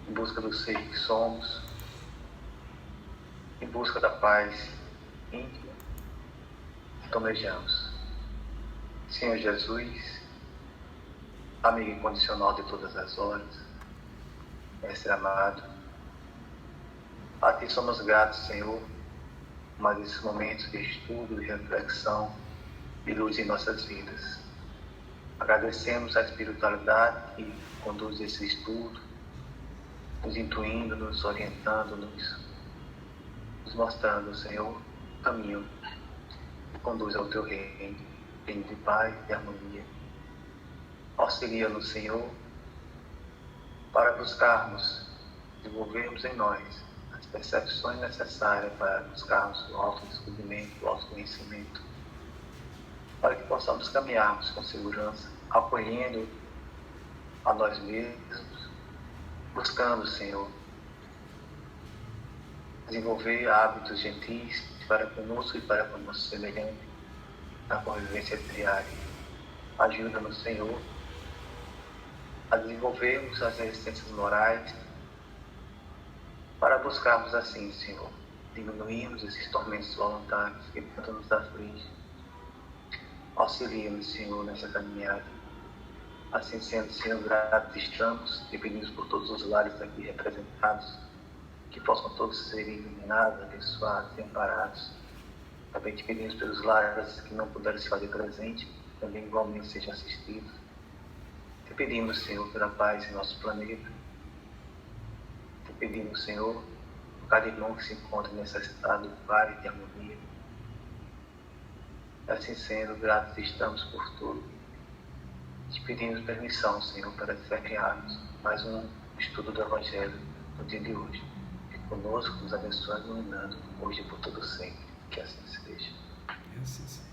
Speaker 4: em busca do ser que somos, em busca da paz íntima que tomejamos. Senhor Jesus, amigo incondicional de todas as horas, Mestre amado, a Ti somos gratos, Senhor, mas esses momentos de estudo, de reflexão, de luz em nossas vidas. Agradecemos a espiritualidade que conduz esse estudo, nos intuindo, nos orientando, nos mostrando, Senhor, o caminho que conduz ao Teu reino, reino de paz e harmonia. Auxilia-nos, Senhor, para buscarmos, desenvolvermos em nós as percepções necessárias para buscarmos o autodescobrimento, o autoconhecimento, para que possamos caminharmos com segurança, acolhendo a nós mesmos, buscando, Senhor, desenvolver hábitos gentis para conosco e para com o nosso semelhante na convivência diária. Ajuda-nos, Senhor, a desenvolvermos as resistências morais para buscarmos assim, Senhor, diminuirmos esses tormentos voluntários que tanto nos afligem. Auxilia-nos, Senhor, nessa caminhada. Assim sendo, Senhor, gratos estamos e pedimos por todos os lares aqui representados, que possam todos ser iluminados, abençoados e amparados. Também te pedimos pelos lares que não puderam se fazer presente, também igualmente sejam assistidos. Te pedimos, Senhor, pela paz em nosso planeta. Te pedimos, Senhor, por cada irmão que se encontra necessitado de paz e de harmonia. Assim sendo, gratos estamos por tudo. Te pedimos permissão, Senhor, para desempenharmos mais um estudo do Evangelho no dia de hoje. Fique conosco, nos abençoando e iluminando, hoje e por todo sempre. Que assim seja.
Speaker 1: Que assim seja.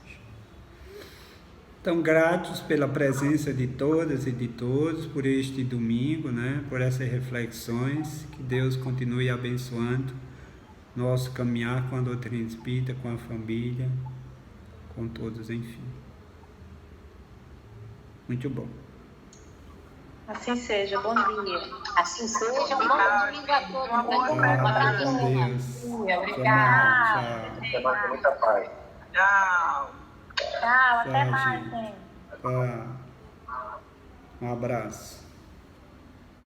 Speaker 1: Então, gratos pela presença de todas e de todos por este domingo, por essas reflexões. Que Deus continue abençoando nosso caminhar com a doutrina espírita, com a família, com todos, enfim. Muito bom.
Speaker 2: Assim seja, bom dia.
Speaker 5: Assim seja, um bom domingo a todos.
Speaker 1: Deus.
Speaker 5: Obrigada.
Speaker 4: Até mais, com muita paz.
Speaker 6: Tchau.
Speaker 5: Tchau, até
Speaker 1: Tchau,
Speaker 5: mais,
Speaker 1: gente.
Speaker 5: gente.
Speaker 1: Um abraço.